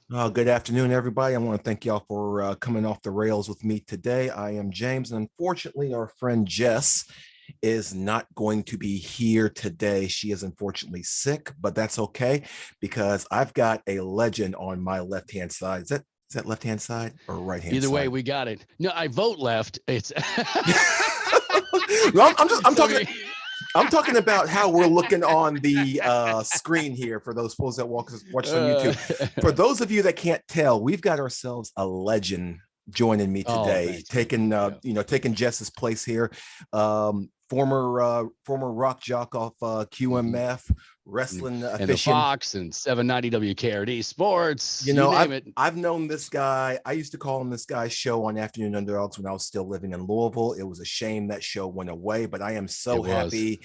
Good afternoon, everybody. I want to thank y'all for coming off the rails with me today. I am James, and unfortunately, our friend Jess is not going to be here today. She is unfortunately sick, but that's okay because I've got a legend on my left hand side. Is that left hand side or right hand Either way, side? we got it. No, I vote left. It's Well, I'm so talking I'm talking about how we're looking on the screen here for those folks that watch us on uh, YouTube. For those of you that can't tell, we've got ourselves a legend joining me oh, today, thanks, man. Yeah. taking Jess's place here. Former rock jock off Mhm. QMF, wrestling And the officiant. Fox and 790 WKRD Sports, You you know, I've name it. I've known this guy. I used to call him this guy's show on Afternoon Underdogs when I was still living in Louisville. It was a shame that show went away, but I am so It was. happy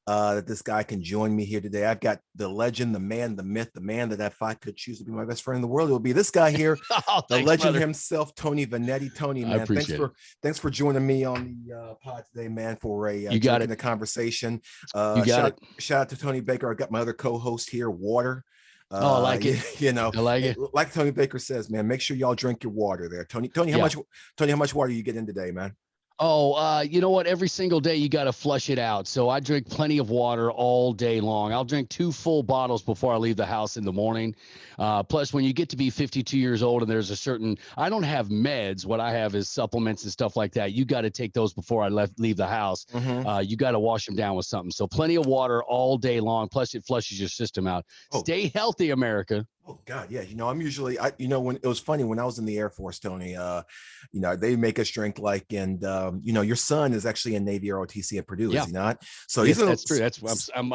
that this guy can join me here today. I've got the legend, the man, the myth, the man that if I could choose to be my best friend in the world, it would be this guy here, Oh, the thanks, legend brother. himself, Tony Vanetti. Tony, I man, thanks appreciate it. for thanks for joining me on the pod today, man, for a You got drink in it. the conversation. You got Shout it. shout out to Tony Baker. I got my other co-host here, Water. Oh, I like You, it. you know, I like it. like Tony Baker says, man, make sure y'all drink your water there. Tony, Yeah. How much water you get in today, man? Oh, you know what? Every single day you got to flush it out. So I drink plenty of water all day long. I'll drink 2 full bottles before I leave the house in the morning. Plus, when you get to be 52 years old and there's a certain, I don't have meds. What I have is supplements and stuff like that. You got to take those before I leave the house. Mm-hmm. You got to wash them down with something. So plenty of water all day long. Plus, it flushes your system out. Oh, Stay healthy, America. oh God, yeah. I'm usually, when it was funny when I was in the Air Force, Tony. They make us drink like, and your son is actually in Navy ROTC at Purdue, is Yeah. he not? So he's Yes, in. that's true. I'm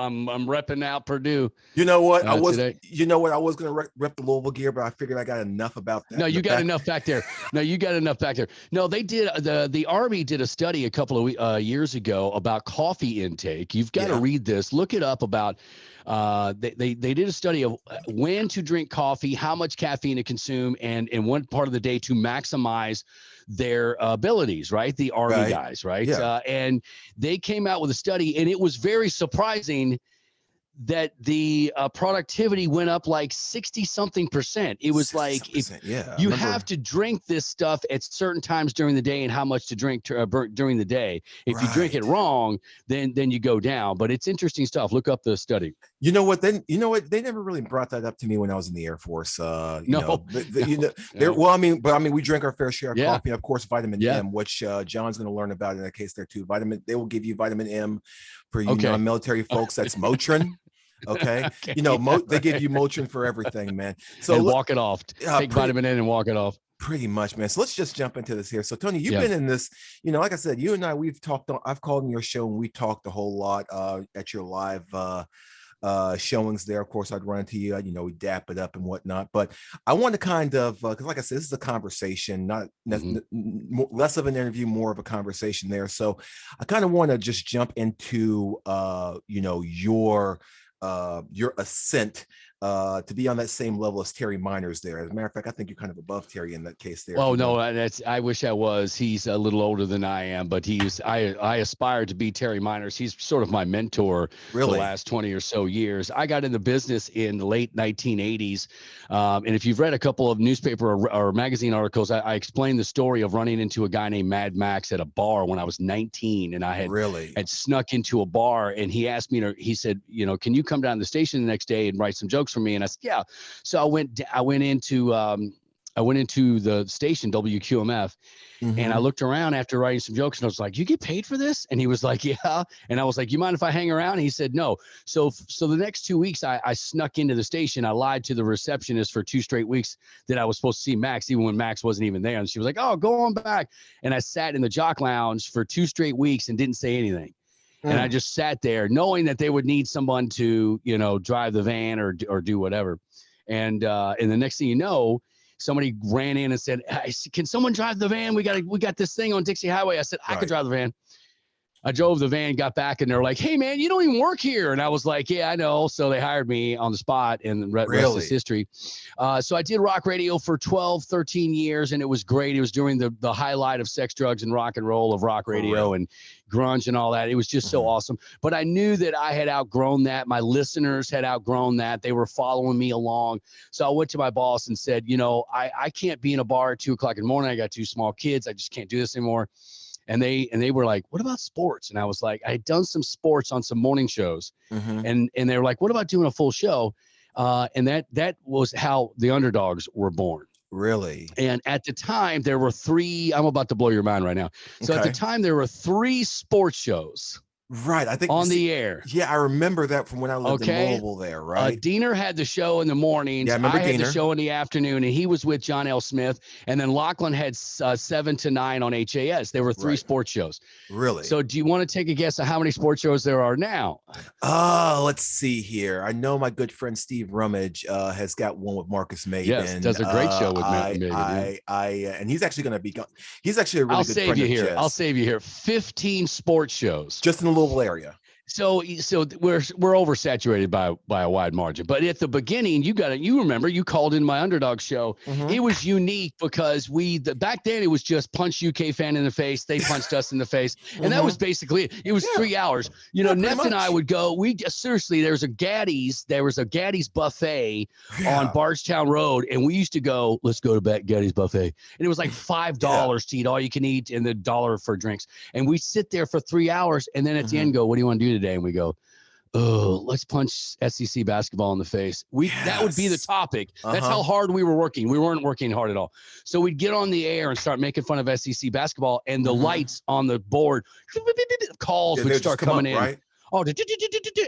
repping out Purdue You know what? today. I was going to rep the Louisville gear, but I figured I got enough about that No, in the you got back. enough back there. No, you got enough back there. No, they did the Army did a study a couple of years ago about coffee intake. You've got to Yeah. read this. Look it up about. They did a study of when to drink coffee, how much caffeine to consume, and in what part of the day to maximize their abilities. Right, the Army Right. guys. Right, Yeah. and they came out with a study, and it was very surprising that the productivity went up like 60 something percent. It was 60 like some if percent. Yeah. I you have remember. to drink this stuff at certain times during the day and how much to drink during the day. If you drink it Right. wrong, then you go down. But it's interesting stuff. Look up the study. You know what? Then you know what? They never really brought that up to me when I was in the Air Force. No, no, there. no. Well, I mean, we drink our fair share of Yeah, coffee, and of course, vitamin yeah. M, which John's going to learn about in that case there too. They will give you vitamin M for you Okay. non-military folks. That's Motrin. Okay, Okay. Yeah, They give right. you Motrin for everything, man. So And walk it off. Take pretty vitamin N and walk it off. pretty much, man. So let's just jump into this here. So Tony, you've Yeah. been in this, like I said, you and I, we've talked on. I've called in your show and we talked a whole lot at your live showings there. Of course, I'd run into you, we dap it up and whatnot. But I want to kind of, because like I said, this is a conversation, not Mhm. less of an interview, more of a conversation there. So I kind of want to just jump into, your ascent to be on that same level as Terry Miners there. As a matter of fact, I think you're kind of above Terry in that case there. Oh no, that's. I wish I was. He's a little older than I am, but he's. I aspire to be Terry Miners. He's sort of my mentor the Really? last 20 or so years. I got in the business in the late 1980s, and if you've read a couple of newspaper or magazine articles, I explained the story of running into a guy named Mad Max at a bar when I was 19, and I Really? had snuck into a bar, and he asked me to. He said, can you come down to the station the next day and write some jokes for me? And I said, yeah. So I went into the station WQMF, and I Mm-hmm. looked around after writing some jokes, and I was like, "You get paid for this?" And he was like, "Yeah." And I was like, "You mind if I hang around?" And he said, "No." So the next 2 weeks, I snuck into the station. I lied to the receptionist for 2 straight weeks that I was supposed to see Max, even when Max wasn't even there. And she was like, "Oh, go on back." And I sat in the jock lounge for 2 straight weeks and didn't say anything. And I Mm. just sat there, knowing that they would need someone to, drive the van or do whatever. And the next thing you know, somebody ran in and said, "Hey, can someone drive the van? We got this thing on Dixie Highway." I said, "I could Right. drive the van." I drove the van, got back, and they're like, "Hey, man, you don't even work here." And I was like, "Yeah, I know." So they hired me on the spot, and the rest is history. So I did rock radio for 12, 13 years, and it was great. It was during the highlight of sex, drugs, and rock and roll of rock radio and grunge and all that. It was just so awesome. But I knew that I had outgrown that. My listeners had outgrown that. They were following me along. So I went to my boss and said, I can't be in a bar at 2:00 in the morning. I got 2 small kids. I just can't do this anymore. And they were like, "What about sports?" And I was like, I had done some sports on some morning shows, and they were like, "What about doing a full show?" And that was how the Underdogs were born. Really? And at the time, there were 3. I'm about to blow your mind right now. So at the time, there were 3 sports shows. Right. I think on the air. Yeah, I remember that from when I lived in Louisville there, right? Diener had the show in the mornings. Yeah, I remember had Diener. the show in the afternoon, and he was with John L. Smith. And then Lachlan had 7 to 9 on HAS. There were 3 sports shows. Really? So do you want to take a guess at how many sports shows there are now? Let's see here. I know my good friend Steve Rummage has got one with Marcus Maven. Yes, does a great show with Maven. And he's actually going to be he's actually a really good friend of Jess. I'll save you here. 15 sports shows. Just in the Louisville area. So we're oversaturated by a wide margin. But at the beginning, you remember you called in my Underdog show. It was unique because back then it was just punch UK fan in the face. They punched us in the face, and that was basically it. It was 3 hours. Neff and I would go. Seriously, there was a Gaddy's buffet on Bardstown Road, and we used to go. Let's go to Gaddy's buffet, and it was like $5 to eat all you can eat and the $1 for drinks. And we sit there for 3 hours, and then at the end go, "What do you want to do today?" And we go, "Oh, let's punch SEC basketball in the face." That would be the topic. That's how hard we were working. We weren't working hard at all. So we'd get on the air and start making fun of SEC basketball, and the lights on the board, calls would start coming in. Right?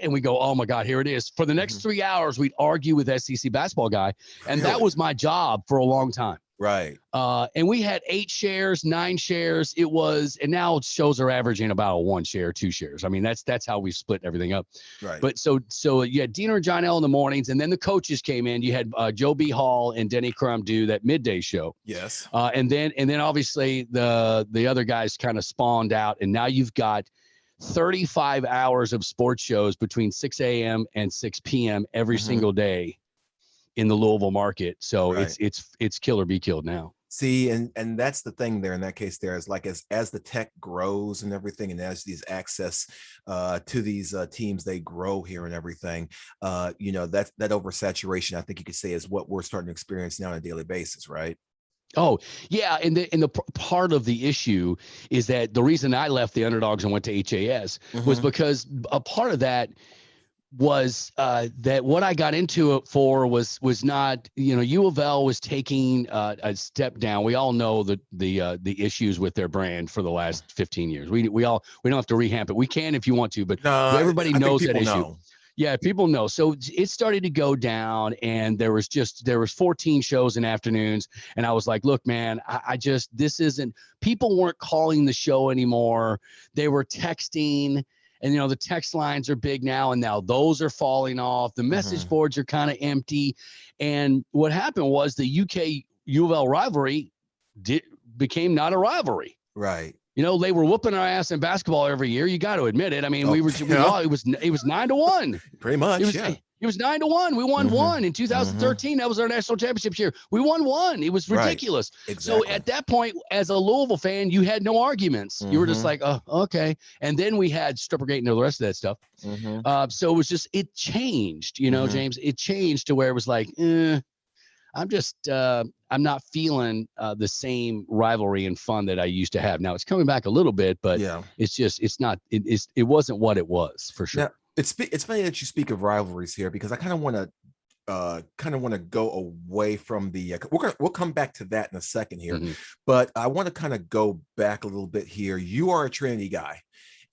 And we go, "Oh my God, here it is." For the next 3 hours, we'd argue with SEC basketball guy. And that was my job for a long time. Right. And we had 8 shares, 9 shares. And now shows are averaging about 1 share, 2 shares. I mean, that's how we split everything up. Right. But so you had Diener and John L in the mornings, and then the coaches came in. You had Joe B. Hall and Denny Crum do that midday show. Yes. And then obviously the other guys kind of spawned out, and now you've got 35 hours of sports shows between 6 a.m. and 6 p.m. every single day in the Louisville market. So it's kill or be killed now. See, and that's the thing there in that case there is like as the tech grows and everything, and as these access to these teams, they grow here and everything, that oversaturation, I think you could say, is what we're starting to experience now on a daily basis, right? Oh, yeah. And the part of the issue is that the reason I left the Underdogs and went to HAS was because a part of that was that what I got into it for was not, U of L was taking a step down. We all know the issues with their brand for the last 15 years. We don't have to rehab it. We can if you want to, but everybody knows that issue. Yeah, people know. So it started to go down, and there was 14 shows in afternoons. And I was like, look, man, this isn't, people weren't calling the show anymore. They were texting, and the text lines are big now, and now those are falling off. The message boards are kind of empty. And what happened was the UK U of L rivalry became not a rivalry. Right. They were whooping our ass in basketball every year. You got to admit it. I mean, it was 9-1. Pretty much. It was 9-1. We won one in 2013. That was our national championship year. We won one. It was ridiculous. Right. Exactly. So at that point, as a Louisville fan, you had no arguments. You were just like, "Oh, okay." And then we had Strippergate and the rest of that stuff. So it was just, it changed, James. It changed to where it was like, I'm not feeling the same rivalry and fun that I used to have. Now it's coming back a little bit, but it wasn't what it was for sure. Now, it's funny that you speak of rivalries here, because I kind of want to go away from the we'll come back to that in a second here, but I want to kind of go back a little bit here. You are a Trinity guy.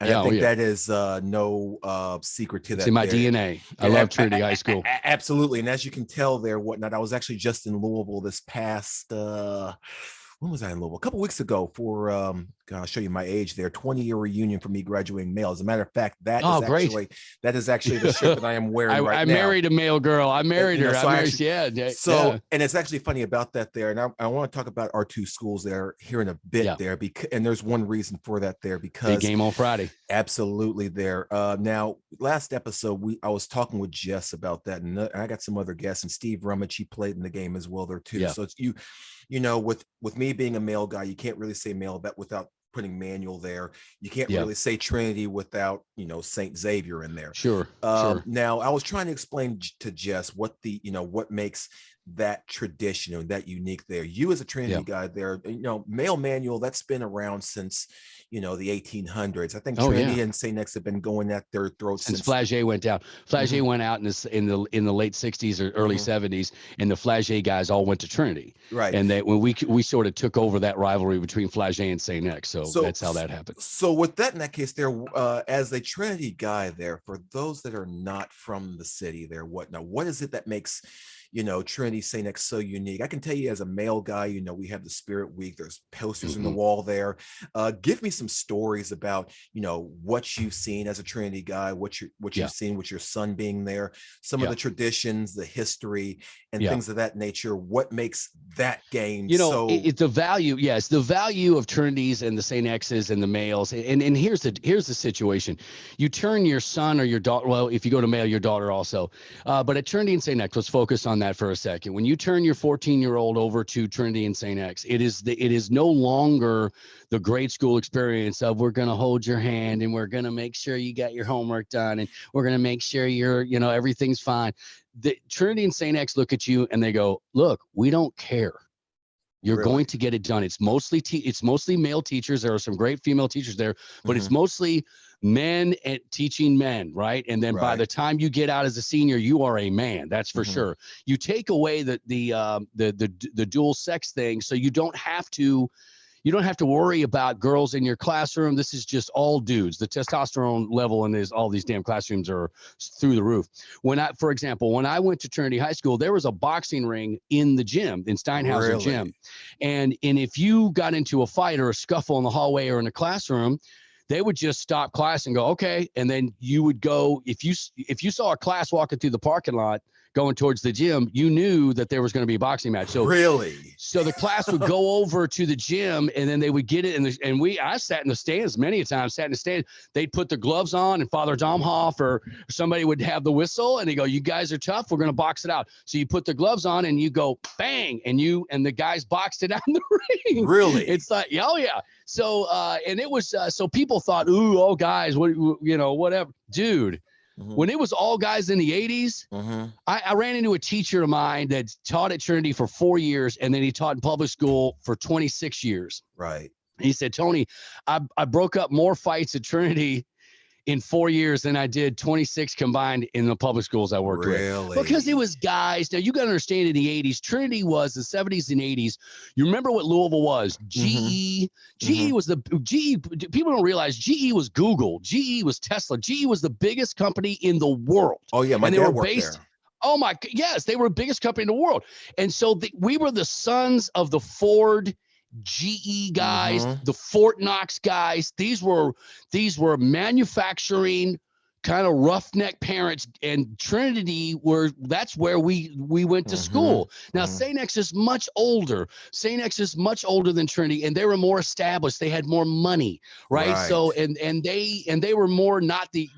And I think that is no secret to that. It's in my DNA. I love Trinity High School. Absolutely. And as you can tell there, whatnot, I was actually just in Louisville this past, when was I in Louisville? A couple weeks ago for I'll show you my age there. 20-year reunion for me graduating male. As a matter of fact, Oh, great. that is actually the shirt that I am wearing right I now. married a male girl. I married her. So I married, yeah. and it's actually funny about that there. And I want to talk about our two schools there here in a bit there, because, and there's one reason for that there, because big game on Friday. Absolutely there. Now, last episode, I was talking with Jess about that, and I got some other guests, and Steve Rummage, he played in the game as well there too. Yeah. So it's you know, with me being a male guy, you can't really say male without putting manual there. You can't really say Trinity without, you know, Saint Xavier in there. Sure. Now, I was trying to explain to Jess what what makes that traditional, that unique there. You as a Trinity guy there, you know, male manual, that's been around since, you know, the 1800s. I think Trinity and St. X have been going at their throats since Flagey went down. Flagey went out in the late 60s or early 70s, and the Flagey guys all went to Trinity. Right. And when we sort of took over that rivalry between Flagey and St. X. So that's how that happened. So with that, in that case there, as a Trinity guy there, for those that are not from the city there, what is it that makes, you know, Trinity St. X so unique? I can tell you as a male guy, you know, we have the Spirit Week. There's posters in the wall there. Give me some stories about, you know, what you've seen as a Trinity guy, what you've seen with your son being there, some of the traditions, the history, and things of that nature. What makes that game, you know, so it's the value. Yes, the value of Trinities and the St. X's and the males. And here's the situation. You turn your son or your daughter, well, if you go to male, your daughter also, but at Trinity and St. X, let's focus on that for a second. When you turn your 14-year-old over to Trinity and St. X, it is no longer the grade school experience of we're going to hold your hand and we're going to make sure you got your homework done and we're going to make sure you know, everything's fine. The Trinity and St. X look at you and they go, look, we don't care. You're going to get it done. It's mostly male teachers. There are some great female teachers there, but it's mostly men and teaching men, right? And then by the time you get out as a senior, you are a man. That's for sure. You take away the dual sex thing, so you don't have to worry about girls in your classroom. This is just all dudes. The testosterone level in all these damn classrooms are through the roof. For example, when I went to Trinity High School, there was a boxing ring in the gym, in Steinhauser gym. And if you got into a fight or a scuffle in the hallway or in the classroom, they would just stop class and go, okay. And then you would go, if you saw a class walking through the parking lot going towards the gym, you knew that there was going to be a boxing match. So so the class would go over to the gym and then they would get it. I sat in the stands many a time, they'd put the gloves on and Father Domhoff or somebody would have the whistle and they go, you guys are tough. We're going to box it out. So you put the gloves on and you go bang and the guys boxed it out in the ring. Really? It's like, oh yeah. So, and it was, so people thought, ooh, oh guys, what, you know, whatever, dude. When it was all guys in the 80s, I ran into a teacher of mine that taught at Trinity for 4 years, and then he taught in public school for 26 years. Right. He said, Tony, I broke up more fights at Trinity in 4 years than I did 26 combined in the public schools I worked with. Because it was guys. Now, you got to understand, in the 80s, Trinity was the 70s and 80s. You remember what Louisville was? GE. GE was people don't realize GE was Google. GE was Tesla. GE was the biggest company in the world. Oh, yeah. My dad worked there. Oh, my. Yes, they were the biggest company in the world. And so we were the sons of the Ford GE guys, the Fort Knox guys. These were manufacturing kind of roughneck parents, and Trinity that's where we went to school. Now St. X is much older. St. X is much older than Trinity, and they were more established. They had more money, right? So and they were more not the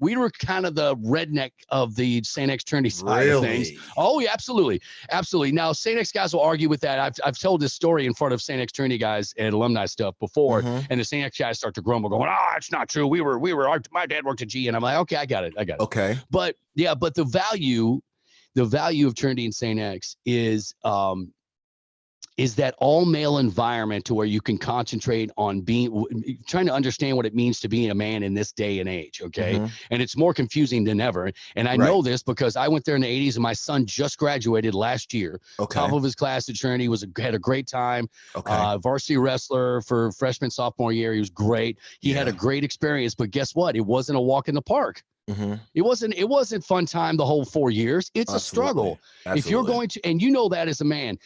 we were kind of the redneck of the St. X Trinity side of things. Oh, yeah, absolutely. Absolutely. Now, St. X guys will argue with that. I've told this story in front of St. X Trinity guys at alumni stuff before, and the St. X guys start to grumble, going, it's not true. My dad worked at G, and I'm like, okay, I got it. Okay. But yeah, but the value of Trinity and St. X is that all male environment to where you can concentrate on trying to understand what it means to be a man in this day and age. Okay. And it's more confusing than ever. And I know this because I went there in the 80s and my son just graduated last year. Top of his class at Trinity, had a great time. Varsity wrestler for freshman, sophomore year. He was great. He had a great experience, but guess what? It wasn't a walk in the park. It wasn't fun time the whole 4 years. It's a struggle. If you're going to, and you know that as a man,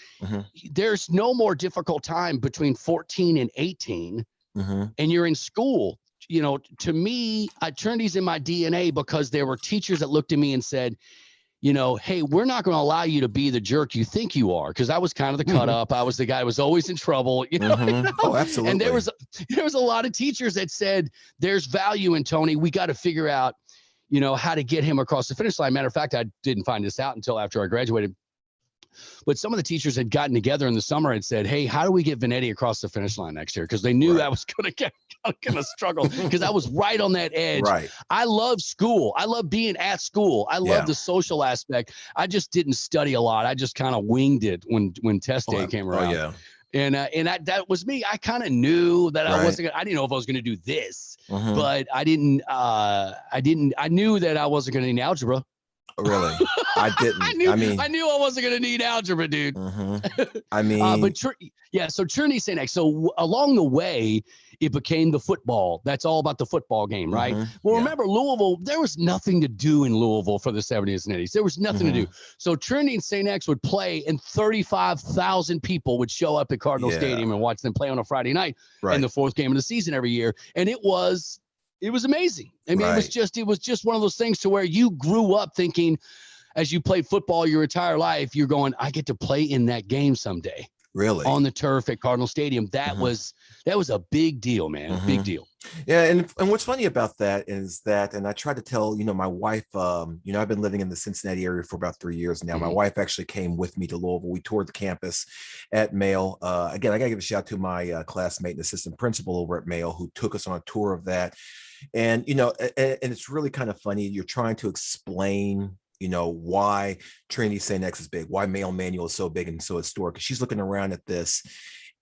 there's no more difficult time between 14 and 18 and you're in school. To me, Trinity's in my DNA because there were teachers that looked at me and said, hey, we're not going to allow you to be the jerk you think you are. Because I was kind of the cut up. I was the guy who was always in trouble. Oh, absolutely. And there was a lot of teachers that said, there's value in Tony. We got to figure out, how to get him across the finish line. Matter of fact, I didn't find this out until after I graduated. But some of the teachers had gotten together in the summer and said, hey, how do we get Vanetti across the finish line next year? Because they knew I was going to struggle because I was right on that edge. Right. I love school. I love being at school. I love the social aspect. I just didn't study a lot. I just kind of winged it when test day came around. Oh, yeah. And that was me. I kind of knew that I didn't know if I was going to do this, but I knew that I wasn't going to need algebra. Really? I didn't. I knew I wasn't going to need algebra, dude. So Trinity St. X. So along the way, it became the football. That's all about the football game, right? Well, remember Louisville, there was nothing to do in Louisville for the 70s and 80s. There was nothing to do. So Trinity and St. X would play and 35,000 people would show up at Cardinal Stadium and watch them play on a Friday night in the fourth game of the season every year. And it was amazing. I mean, it was just one of those things to where you grew up thinking, as you played football your entire life, you're going, I get to play in that game someday. Really? On the turf at Cardinal Stadium. That was a big deal, man. Big deal. Yeah. And what's funny about that is that, and I try to tell, my wife, I've been living in the Cincinnati area for about 3 years now. My wife actually came with me to Louisville. We toured the campus at Male. Again, I got to give a shout out to my classmate and assistant principal over at Male who took us on a tour of that. And, and it's really kind of funny. You're trying to explain, why Trinity St. X is big, why Male Manual is so big and so historic. She's looking around at this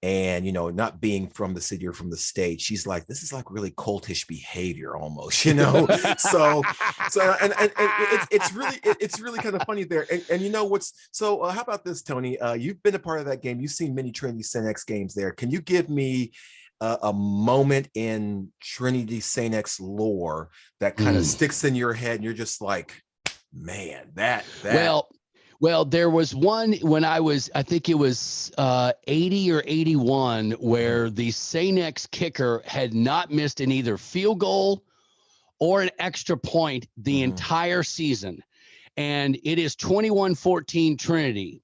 and, not being from the city or from the state, she's like, this is like really cultish behavior almost, so and it's really kind of funny there. And how about this, Tony? You've been a part of that game. You've seen many Trinity St. X games there. Can you give me a moment in Trinity St. X lore that kind of sticks in your head and you're just like, man, that. Well, there was one when I think it was 80 or 81, where the St. X kicker had not missed an either field goal or an extra point the entire season. And it is 21-14 Trinity.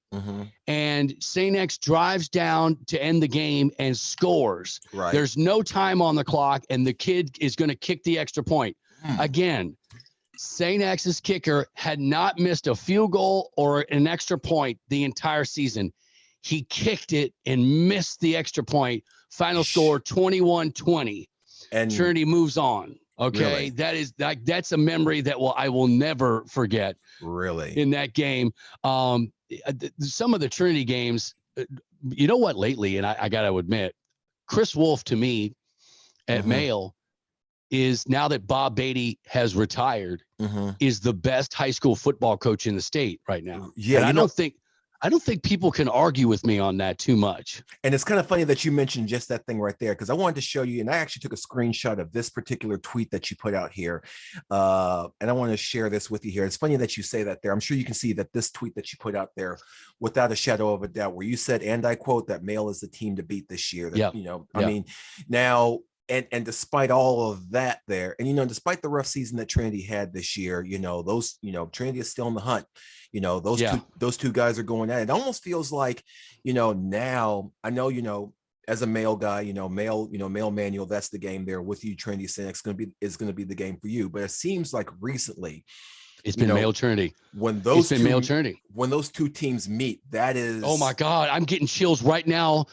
And St. X drives down to end the game and scores. Right. There's no time on the clock, and the kid is going to kick the extra point. Again, St. X's kicker had not missed a field goal or an extra point the entire season. He kicked it and missed the extra point. Final score 21-20. And Trinity moves on. Okay. Really? That's a memory that I will never forget. Really? In that game. Some of the Trinity games, you know what, lately, and I got to admit, Chris Wolf to me at Male is, now that Bob Beatty has retired, is the best high school football coach in the state right now. Yeah. And I don't think people can argue with me on that too much. And it's kind of funny that you mentioned just that thing right there, because I wanted to show you, and I actually took a screenshot of this particular tweet that you put out here. And I want to share this with you here. It's funny that you say that there. I'm sure you can see that this tweet that you put out there, without a shadow of a doubt, where you said, and I quote, that Male is the team to beat this year. That, I mean, now, and despite all of that there, and, despite the rough season that Trinity had this year, Trinity is still in the hunt. Those two guys are going at it. It almost feels like, now I know, as a Male guy, Male Manual, that's the game there with you. Trinity St. X is going to be the game for you. But it seems like recently it's been Male Trinity. When those two teams meet, that is, oh my God, I'm getting chills right now.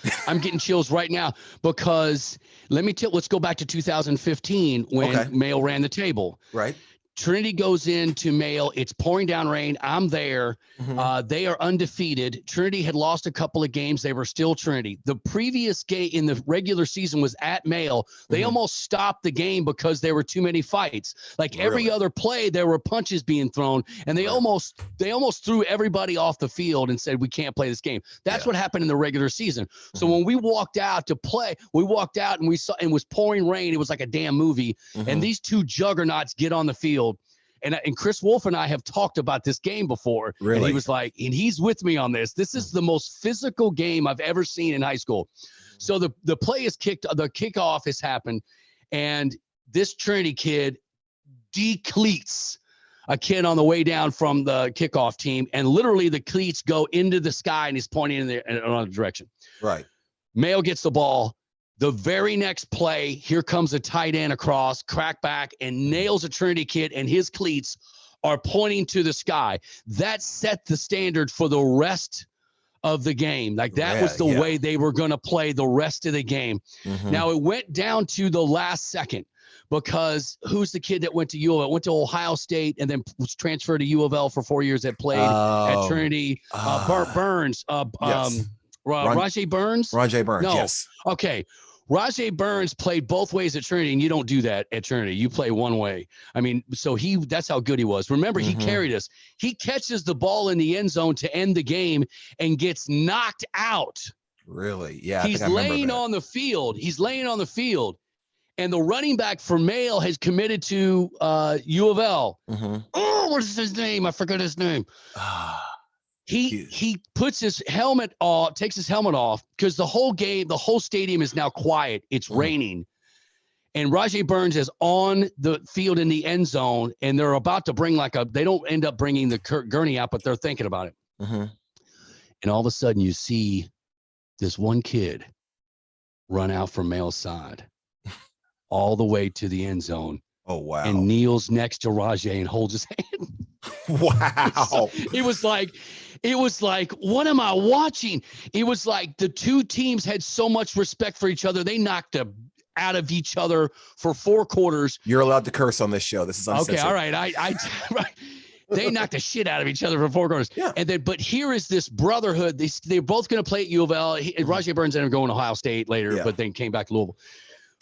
Because let's go back to 2015 when Male ran the table. Right. Trinity goes into Male. It's pouring down rain. I'm there. They are undefeated. Trinity had lost a couple of games. They were still Trinity. The previous game in the regular season was at Male. They almost stopped the game because there were too many fights. Like every other play, there were punches being thrown, and they almost threw everybody off the field and said, we can't play this game. That's what happened in the regular season. So when we walked out to play, and we saw, and it was pouring rain. It was like a damn movie. And these two juggernauts get on the field. And Chris Wolf and I have talked about this game before. Really? And he was like, and he's with me on this. This is the most physical game I've ever seen in high school. So the play is kicked, the kickoff has happened, and this Trinity kid decleats a kid on the way down from the kickoff team, and literally the cleats go into the sky, and he's pointing in another direction. Right. Mail gets the ball. The very next play, here comes a tight end across, crack back, and nails a Trinity kid, and his cleats are pointing to the sky. That set the standard for the rest of the game. Like that was the way they were going to play the rest of the game. Now it went down to the last second, because who's the kid that went to U of L? Went to Ohio State and then was transferred to U of L for 4 years. That played at Trinity. Burns. Yes. Rajay Burns. Rajay Burns. No. Yes. Okay. Rajay Burns played both ways at Trinity, and you don't do that at Trinity. You play one way. I mean, so that's how good he was. Remember, he carried us. He catches the ball in the end zone to end the game and gets knocked out. Really? Yeah. He's laying on the field. He's laying on the field. And the running back for Mail has committed to U of L. Oh, what's his name? I forgot his name. He puts his helmet off, takes his helmet off, because the whole game, the whole stadium is now quiet. It's raining. And Rajay Burns is on the field in the end zone, and they're about to bring they don't end up bringing the gurney out, but they're thinking about it. And all of a sudden you see this one kid run out from Mail's side all the way to the end zone. Oh, wow. And kneels next to Rajay and holds his hand. Wow. It was like, what am I watching? It was like the two teams had so much respect for each other. They knocked out of each other for 4 quarters. You're allowed to curse on this show. This is uncensored. Okay. All right. Right. They knocked the shit out of each other for 4 quarters. Yeah. And then, but here is this brotherhood. They're both going to play at U of L. Rajay Burns ended up going to Ohio State later, but then came back to Louisville.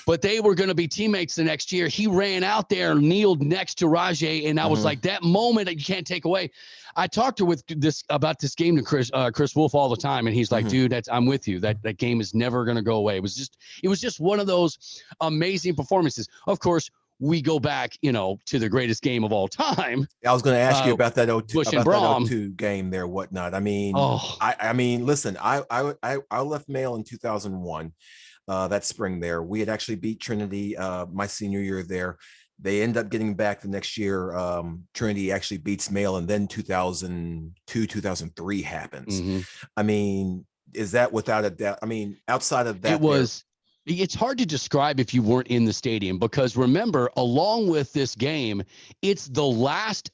But they were going to be teammates the next year. He ran out there and kneeled next to Rajay, and I was like, that moment that you can't take away. I talked about this game to Chris Wolf all the time, and he's like, dude, I'm with you. That game is never going to go away. It was just one of those amazing performances. Of course, we go back, to the greatest game of all time. I was going to ask you about that 02 game there, whatnot. I mean, I mean, listen, I left Mail in 2001. That spring there. We had actually beat Trinity my senior year there. They end up getting back the next year. Trinity actually beats Mail, and then 2002, 2003 happens. I mean, is that without a doubt? I mean, outside of that, it's hard to describe if you weren't in the stadium, because remember, along with this game, it's the last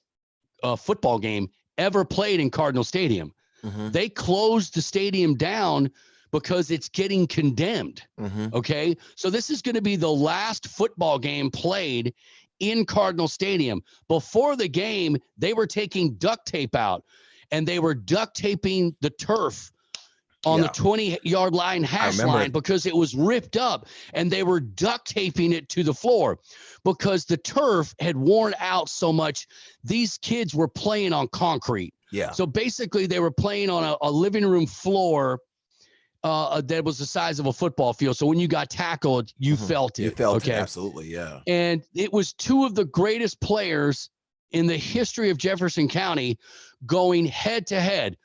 football game ever played in Cardinal Stadium. They closed the stadium down because it's getting condemned. Okay. So this is going to be the last football game played in Cardinal Stadium. Before the game, they were taking duct tape out, and they were duct taping the turf on the 20-yard line hash line because it was ripped up, and they were duct taping it to the floor because the turf had worn out so much. These kids were playing on concrete. Yeah. So basically they were playing on a living room floor that was the size of a football field. So when you got tackled, you felt it. You felt it, absolutely, yeah. And it was 2 of the greatest players in the history of Jefferson County going head to head.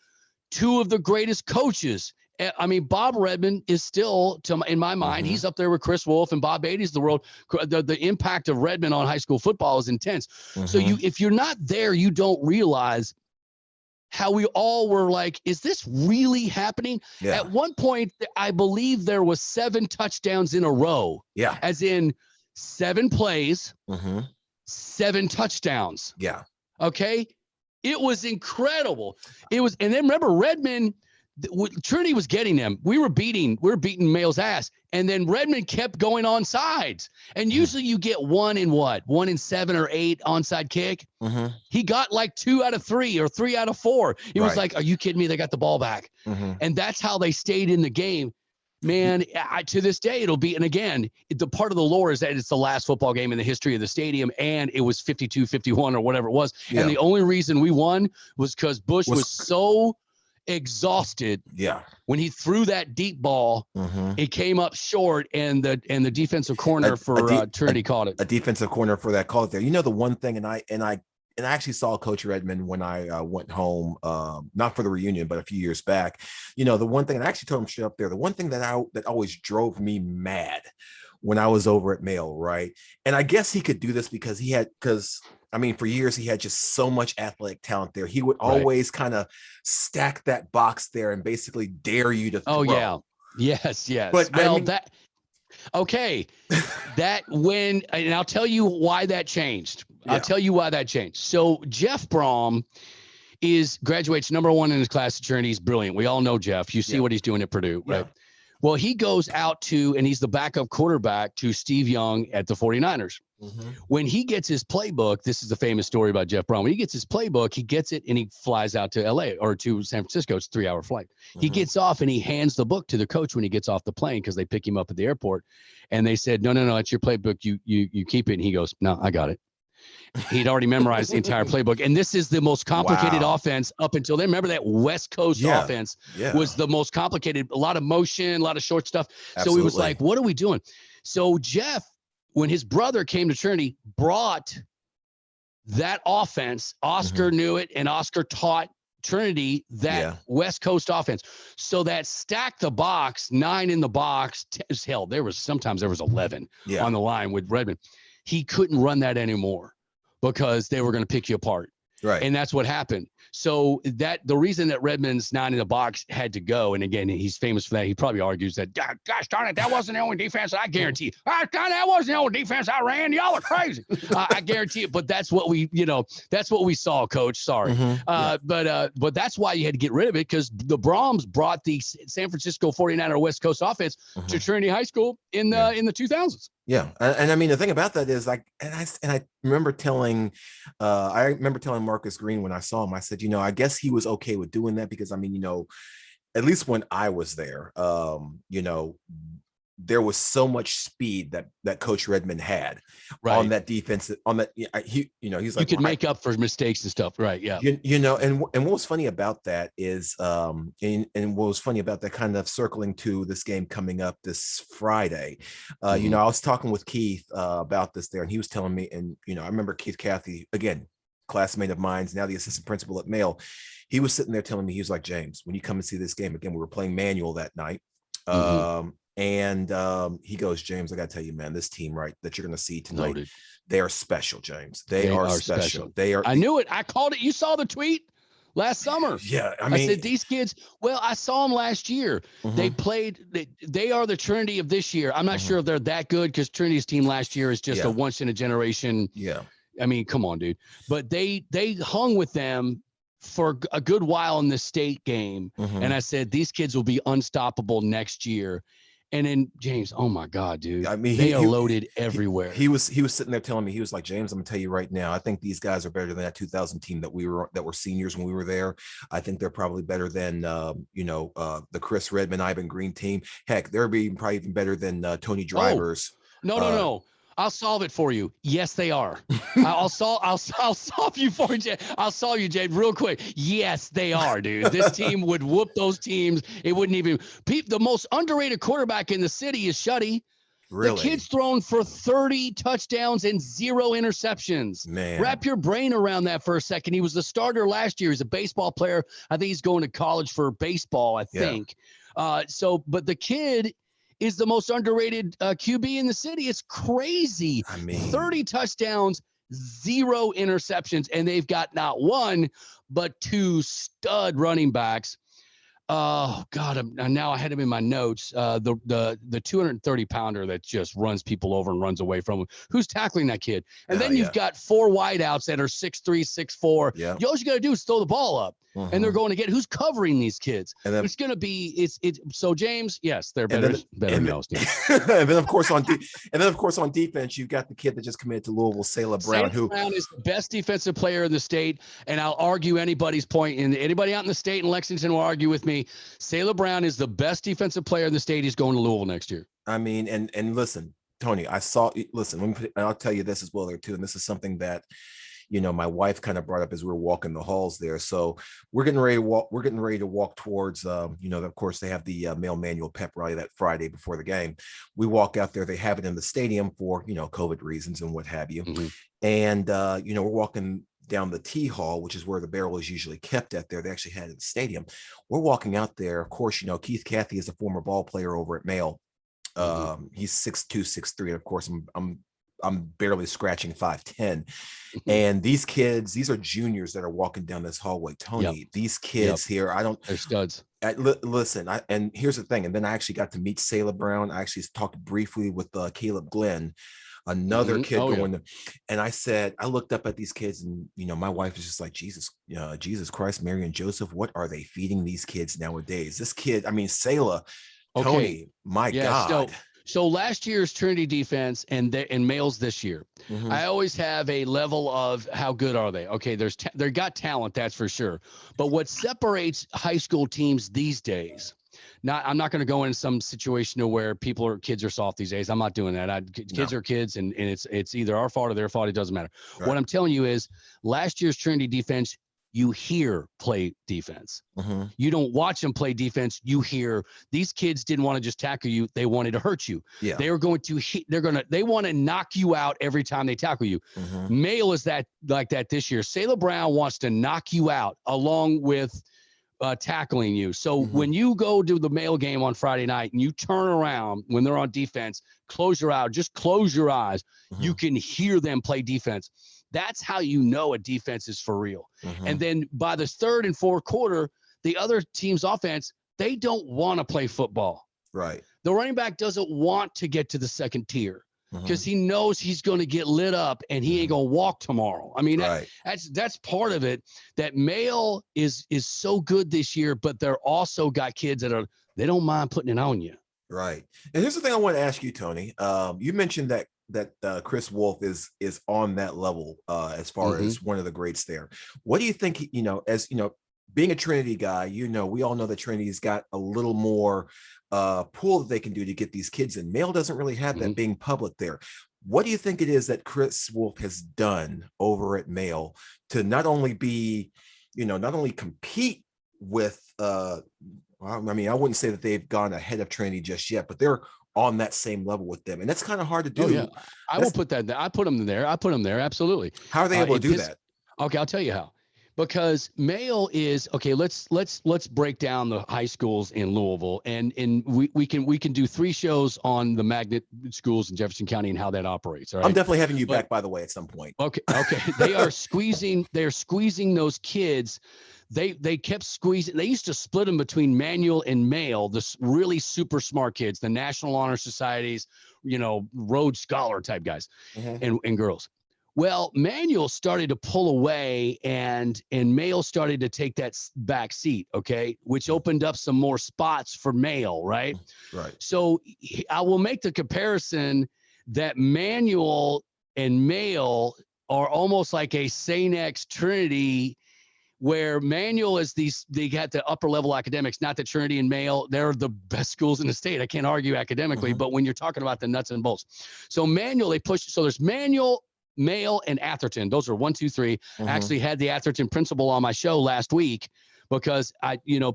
2 of the greatest coaches. I mean, Bob Redmond is still, in my mind, he's up there with Chris Wolf and Bob Beatty's the world. The impact of Redmond on high school football is intense. So if you're not there, you don't realize how we all were like, is this really happening? Yeah. At one point, I believe there was 7 touchdowns in a row. Yeah. As in 7 plays, 7 touchdowns. Yeah. Okay. It was incredible. And then remember, Redmond, Trinity was getting them. We were beating Mail's ass. And then Redmond kept going on sides. And usually you get 1 in 7 or 8 onside kick. He got like 2 out of 3 or 3 out of 4. It was like, are you kidding me? They got the ball back. And that's how they stayed in the game. Man, to this day, it'll be, and again, the part of the lore is that it's the last football game in the history of the stadium, and it was 52-51 or whatever it was. Yeah. And the only reason we won was because Bush was so exhausted. Yeah. When he threw that deep ball, it came up short, and the defensive corner for Trinity caught it. A defensive corner for that call there. You know, the one thing, and I and I actually saw Coach Redmond when I went home, not for the reunion, but a few years back. The one thing, and I actually told him straight up there, the one thing that always drove me mad when I was over at Mail, right? And I guess he could do this because I mean, for years he had just so much athletic talent there. He would always kind of stack that box there and basically dare you to throw. Oh yeah. Yes. But Well, okay. And I'll tell you why that changed. So Jeff Brom graduates #1 in his class at Trinity. He's brilliant. We all know Jeff. You see what he's doing at Purdue, right? Well, he goes out and he's the backup quarterback to Steve Young at the 49ers. Mm-hmm. When he gets his playbook, this is the famous story about Jeff Brown. When he gets his playbook, he gets it and he flies out to LA or to San Francisco. It's a 3-hour flight. Mm-hmm. He gets off and he hands the book to the coach when he gets off the plane because they pick him up at the airport. And they said, no, it's your playbook. You keep it. And he goes, no, I got it. He'd already memorized the entire playbook. And this is the most complicated offense up until then. Remember that West Coast offense was the most complicated, a lot of motion, a lot of short stuff. Absolutely. So he was like, what are we doing? So Jeff, when his brother came to Trinity, brought that offense. Oscar knew it, and Oscar taught Trinity that West Coast offense. So that stack the box, 9 in the box, hell, sometimes there was 11 on the line with Redmond. He couldn't run that anymore because they were going to pick you apart. Right. And that's what happened. So the reason that Redmond's 9 in the box had to go, and again, he's famous for that. He probably argues that, gosh darn it, that wasn't the only defense. I guarantee you. That wasn't the only defense I ran. Y'all are crazy. I guarantee it. But that's what we saw, Coach. Sorry. But that's why you had to get rid of it, because the Brahms brought the San Francisco 49er West Coast offense to Trinity High School in the 2000s. Yeah. And I mean, the thing about that is, like, I remember telling Marcus Green when I saw him, I said, I guess he was okay with doing that because, I mean, at least when I was there, there was so much speed that Coach Redmond had on that defense. On that, he's like, you could make up for mistakes and stuff, right? Yeah. And what was funny about that is, and what was funny about that, kind of circling to this game coming up this Friday, I was talking with Keith about this there, and he was telling me, and I remember Keith Cathy, again, classmate of mine, now the assistant principal at Mail. He was sitting there telling me, he was like, James, when you come and see this game again, we were playing manual that night. And he goes, James, I got to tell you, man, this team, right, that you're going to see tonight, loaded. They are special, James. They are special. They are. I knew it. I called it. You saw the tweet last summer. Yeah. I said, these kids, well, I saw them last year. They played. They are the Trinity of this year. I'm not sure if they're that good, because Trinity's team last year is just a once in a generation. Yeah. I mean, come on, dude. But they hung with them for a good while in the state game. And I said, these kids will be unstoppable next year. And then James, oh my God, dude! I mean, they are loaded everywhere. He was sitting there telling me, he was like, James, I'm gonna tell you right now, I think these guys are better than that 2000 team that were seniors when we were there. I think they're probably better than the Chris Redmond, Ivan Green team. Heck, they're probably even better than Tony Drivers. No. I'll solve it for you. Yes, they are. I'll solve you for you. I'll solve you, Jade, real quick. Yes, they are, dude. This team would whoop those teams. It wouldn't even. The most underrated quarterback in the city is Shuddy. Really? The kid's thrown for 30 touchdowns and 0 interceptions. Man, wrap your brain around that for a second. He was the starter last year. He's a baseball player. I think he's going to college for baseball, I think. But the kid is the most underrated QB in the city. It's crazy. I mean, 30 touchdowns, 0 interceptions, and they've got not 1, but 2 stud running backs. Oh God! Now I had him in my notes. The 230-pounder that just runs people over and runs away from him. Who's tackling that kid? And then you've got 4 wideouts that are 6'3", 6'4". Yeah. All you got to do is throw the ball up, and they're going to get. Who's covering these kids? And then, it's going to be it's. So James, yes, they're better. And then of course on defense, you've got the kid that just committed to Louisville, Sailor Brown. Brown is the best defensive player in the state, and I'll argue anybody's point. And anybody out in the state in Lexington will argue with me. Sailor Brown is the best defensive player in the state. He's going to Louisville next year. I mean, and listen, Tony, I'll tell you this as well there too. And this is something that, my wife kind of brought up as we were walking the halls there. So we're getting ready to walk towards, of course they have the Mail Manual pep rally that Friday before the game. We walk out there, they have it in the stadium for, COVID reasons and what have you. And, we're walking down the T hall, which is where the barrel is usually kept at there. They actually had it at the stadium. We're walking out there. Of course, Keith Cathy is a former ball player over at Male. He's 6'2", 6'3", and of course I'm barely scratching 5'10". And these kids, these are juniors that are walking down this hallway. Tony, these kids here, they're studs. Listen, and here's the thing. And then I actually got to meet Selah Brown. I actually talked briefly with Caleb Glenn, another kid going there. And I looked up at these kids, and my wife is just like, Jesus Christ, Mary and Joseph, what are they feeding these kids nowadays? This kid, Selah, Tony, my God. So last year's Trinity defense and Males this year, I always have a level of how good are they? Okay, they got talent, that's for sure. But what separates high school teams these days, I'm not going to go in some situation where kids are soft these days. I'm not doing that. Kids are kids, and it's either our fault or their fault. It doesn't matter. Right. What I'm telling you is last year's Trinity defense, you hear play defense. You don't watch them play defense. You hear these kids didn't want to just tackle you. They wanted to hurt you. Yeah. They are going to they want to knock you out every time they tackle you. Male is like that this year. Selah Brown wants to knock you out along with tackling you. So when you go to the Male game on Friday night and you turn around when they're on defense, close your eyes. You can hear them play defense. That's how you know a defense is for real. And then by the third and fourth quarter, the other team's offense, they don't want to play football. Right. The running back doesn't want to get to the second tier because he knows he's going to get lit up and he ain't going to walk tomorrow. That's part of it. That Male is so good this year, but they're also got kids that they don't mind putting it on you. Right. And here's the thing I want to ask you, Tony. You mentioned that Chris Wolf is on that level as far as one of the greats there. What do you think, as being a Trinity guy, we all know that Trinity's got a little more pull that they can do to get these kids in. Male doesn't really have that being public there. What do you think it is that Chris Wolf has done over at Male to not only compete with I wouldn't say that they've gone ahead of Trinity just yet, but they're on that same level with them, and that's kind of hard to do. I will put that there. I put them there. Absolutely. How are they able to do that? Okay, I'll tell you how. Because Male is okay. Let's break down the high schools in Louisville, and we can do 3 shows on the magnet schools in Jefferson County and how that operates. All right? I'm definitely having you back, by the way, at some point. Okay. They're squeezing those kids. They kept squeezing. They used to split them between manual and Male, the really super smart kids, the National Honor Societies, Rhodes Scholar type guys and girls. Well, manual started to pull away and Male started to take that back seat, okay, which opened up some more spots for Male, right? Right. So I will make the comparison that manual and Male are almost like a St. X Trinity, where manual is they got the upper level academics, not the Trinity and Male. They're the best schools in the state. I can't argue academically, but when you're talking about the nuts and bolts. So manual, they push. So there's manual, Male, and Atherton. Those are 1, 2, 3. I actually had the Atherton principal on my show last week because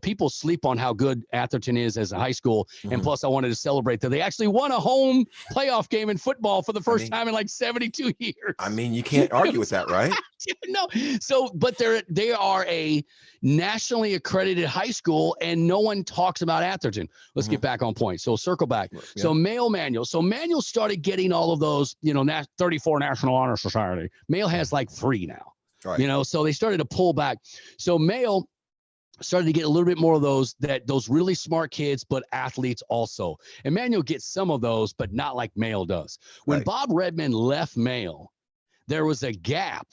people sleep on how good Atherton is as a high school. And plus I wanted to celebrate that they actually won a home playoff game in football for the first time in like 72 years. You can't argue with that, right? No. So, but they are a nationally accredited high school and no one talks about Atherton. Let's get back on point. So circle back. Yeah. So manual. So manual started getting all of those, 34 National Honor Society. Male has like 3 now, right. So they started to pull back. So Male started to get a little bit more of those really smart kids, but athletes also. And Manuel gets some of those, but not like Male does. When Bob Redmond left Male, there was a gap.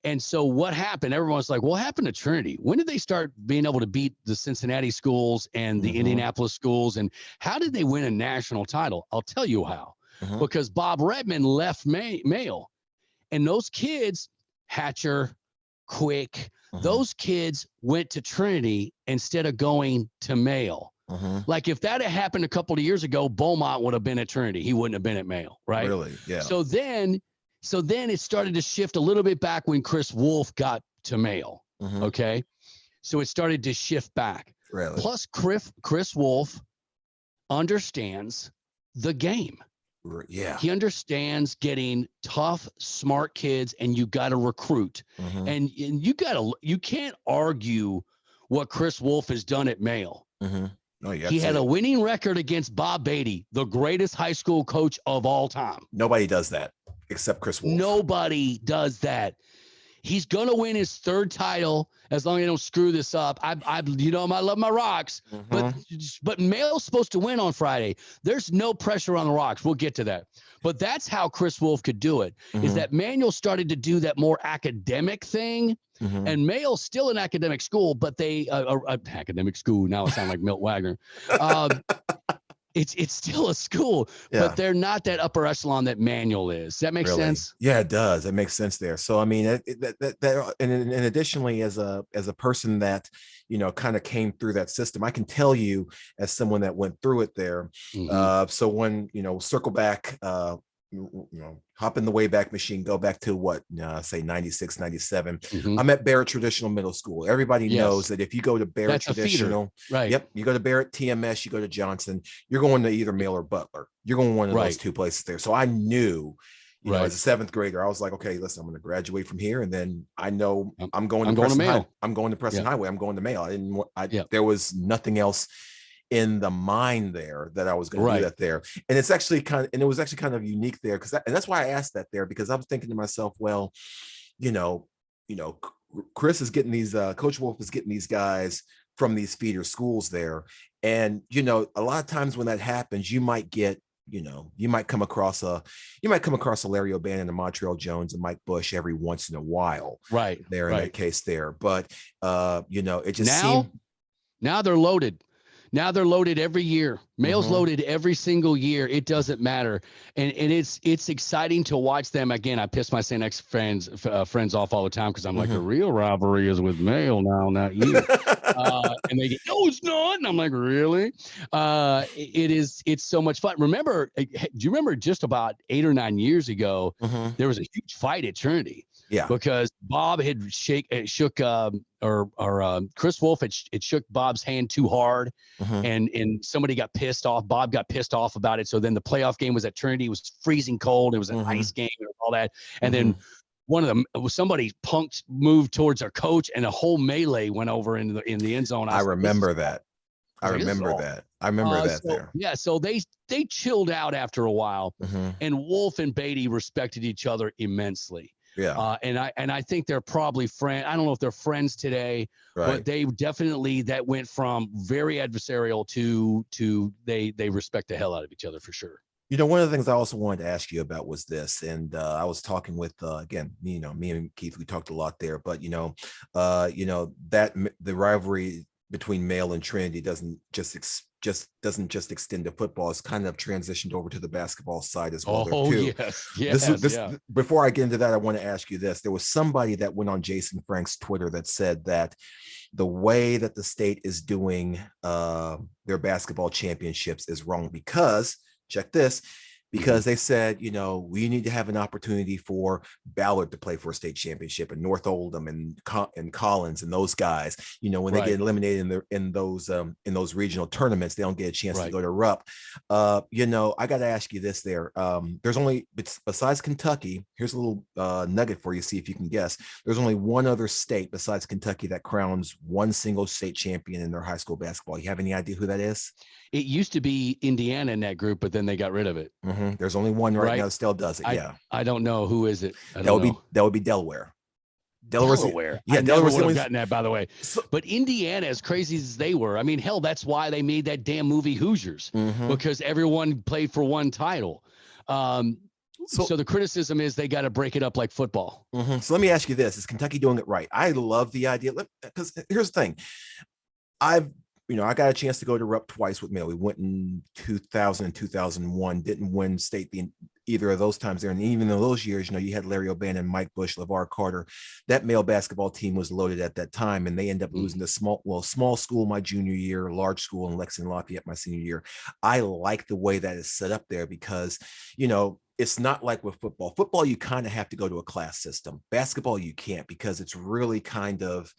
And so what happened? Everyone's like, what happened to Trinity? When did they start being able to beat the Cincinnati schools and the Indianapolis schools? And how did they win a national title? I'll tell you how. Because Bob Redmond left Male. And those kids, Hatcher, Quick, those kids went to Trinity instead of going to Male. Like if that had happened a couple of years ago, Beaumont would have been at Trinity. He wouldn't have been at Male, right? Really? Yeah. So then it started to shift a little bit back when Chris Wolf got to Male. Okay. So it started to shift back. Really? Plus Chris Wolf understands the game. Yeah. He understands getting tough, smart kids, and you got to recruit. Mm-hmm. And you can't argue what Chris Wolf has done at Male. Mm-hmm. Oh, yeah. He had a winning record against Bob Beatty, the greatest high school coach of all time. Nobody does that except Chris Wolf. Nobody does that. He's gonna win his third title as long as they don't screw this up. I love my Rocks, but Male's supposed to win on Friday. There's no pressure on the Rocks. We'll get to that. But that's how Chris Wolf could do it. Is that Manuel started to do that more academic thing, and Male's still an academic school, but they academic school. Now it sounds like Milt Wagner. It's still a school, but they're not that upper echelon that Manuel is. Does that make sense? Yeah, it does. It makes sense there. So I mean, and additionally, as a person that kind of came through that system, I can tell you as someone that went through it there. So when circle back, hop in the Wayback Machine, go back to what, say 96, 97. I'm at Barrett Traditional Middle School. Everybody knows that if you go to Barrett Traditional, right? Yep, you go to Barrett TMS, you go to Johnson, you're going to either Male or Butler. You're going to one of those two places there. So I knew, as a seventh grader, I was like, okay, listen, I'm going to graduate from here, and then I know I'm going to Male. I'm going to Preston Highway. I'm going to Male. There was nothing else in the mind there that I was going to do that there. And it's actually it was actually kind of unique there, and that's why I asked that there, because I was thinking to myself, well, Chris is getting these, Coach Wolf is getting these guys from these feeder schools there. And, a lot of times when that happens, you might get, you might come across a Larry O'Bannon and Montreal Jones and Mike Bush every once in a while. Right. There in that case there. But, it just seemed. Now they're loaded. Now they're loaded every year. Male's loaded every single year. It doesn't matter. And it's exciting to watch them. Again, I piss my St. X friends off all the time because I'm like, the real rivalry is with Male now, not you. And they get, no, it's not. And I'm like, really? It's so much fun. Remember, do you remember just about 8 or 9 years ago, there was a huge fight at Trinity? Yeah, because Bob had shook Chris Wolf had shook Bob's hand too hard, and somebody got pissed off. Bob got pissed off about it. So then the playoff game was at Trinity. It was freezing cold. It was an ice game and all that. And then one of them, somebody moved towards our coach, and a whole melee went over in the end zone. I remember that. I remember that there. Yeah, so they chilled out after a while, and Wolf and Beatty respected each other immensely. Yeah. And I think they're probably friends. I don't know if they're friends today, but they definitely, that went from very adversarial to they respect the hell out of each other for sure. One of the things I also wanted to ask you about was this, and I was talking with again, me and Keith, we talked a lot there, but that the rivalry between Male and Trinity doesn't just extend to football. It's kind of transitioned over to the basketball side as well. Oh, too. Yes. Before I get into that, I want to ask you this. There was somebody that went on Jason Frank's Twitter that said that the way that the state is doing their basketball championships is wrong because, check this, because they said, we need to have an opportunity for Ballard to play for a state championship, and North Oldham and Collins and those guys, when they get eliminated in those regional tournaments, they don't get a chance to go to Rupp. I got to ask you this there. There's only, besides Kentucky, here's a little nugget for you, see if you can guess. There's only one other state besides Kentucky that crowns one single state champion in their high school basketball. You have any idea who that is? It used to be Indiana in that group, but then they got rid of it. There's only one right now that still does it. I don't know who is it. That would be Delaware. Delaware. Yeah, Delaware would have gotten that, by the way. But Indiana, as crazy as they were, I mean, hell, that's why they made that damn movie Hoosiers, because everyone played for one title. So the criticism is they got to break it up like football. So let me ask you this: is Kentucky doing it right? I love the idea, because here's the thing. I got a chance to go to Rupp twice with Male. We went in 2000 and 2001, didn't win state either of those times there. And even in those years, you had Larry O'Bannon, Mike Bush, LeVar Carter. That Male basketball team was loaded at that time, and they end up losing to small school my junior year, large school in Lexington Lafayette my senior year. I like the way that is set up there because, it's not like with football. Football, you kind of have to go to a class system. Basketball, you can't, because it's really kind of,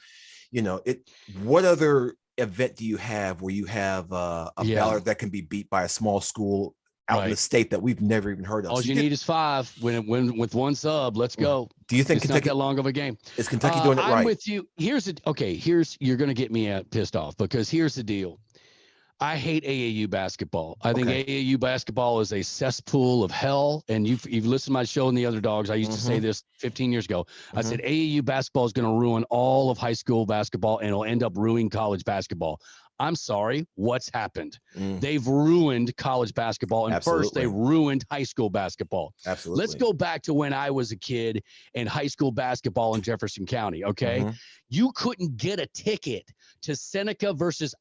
what other event do you have where you have a Ballard that can be beat by a small school out in the state that we've never even heard of. All you need is 5 when with one sub. Let's go. Do you think it's not that long of a game? Is Kentucky doing it right? I'm with you. Here's you're going to get me pissed off because here's the deal. I hate AAU basketball. I think AAU basketball is a cesspool of hell. And you've listened to my show and the other dogs. I used to say this 15 years ago. I said AAU basketball is going to ruin all of high school basketball and it'll end up ruining college basketball. I'm sorry, what's happened? They've ruined college basketball, and first they ruined high school basketball. Absolutely. Let's go back to when I was a kid and high school basketball in Jefferson County, okay? You couldn't get a ticket to Seneca versus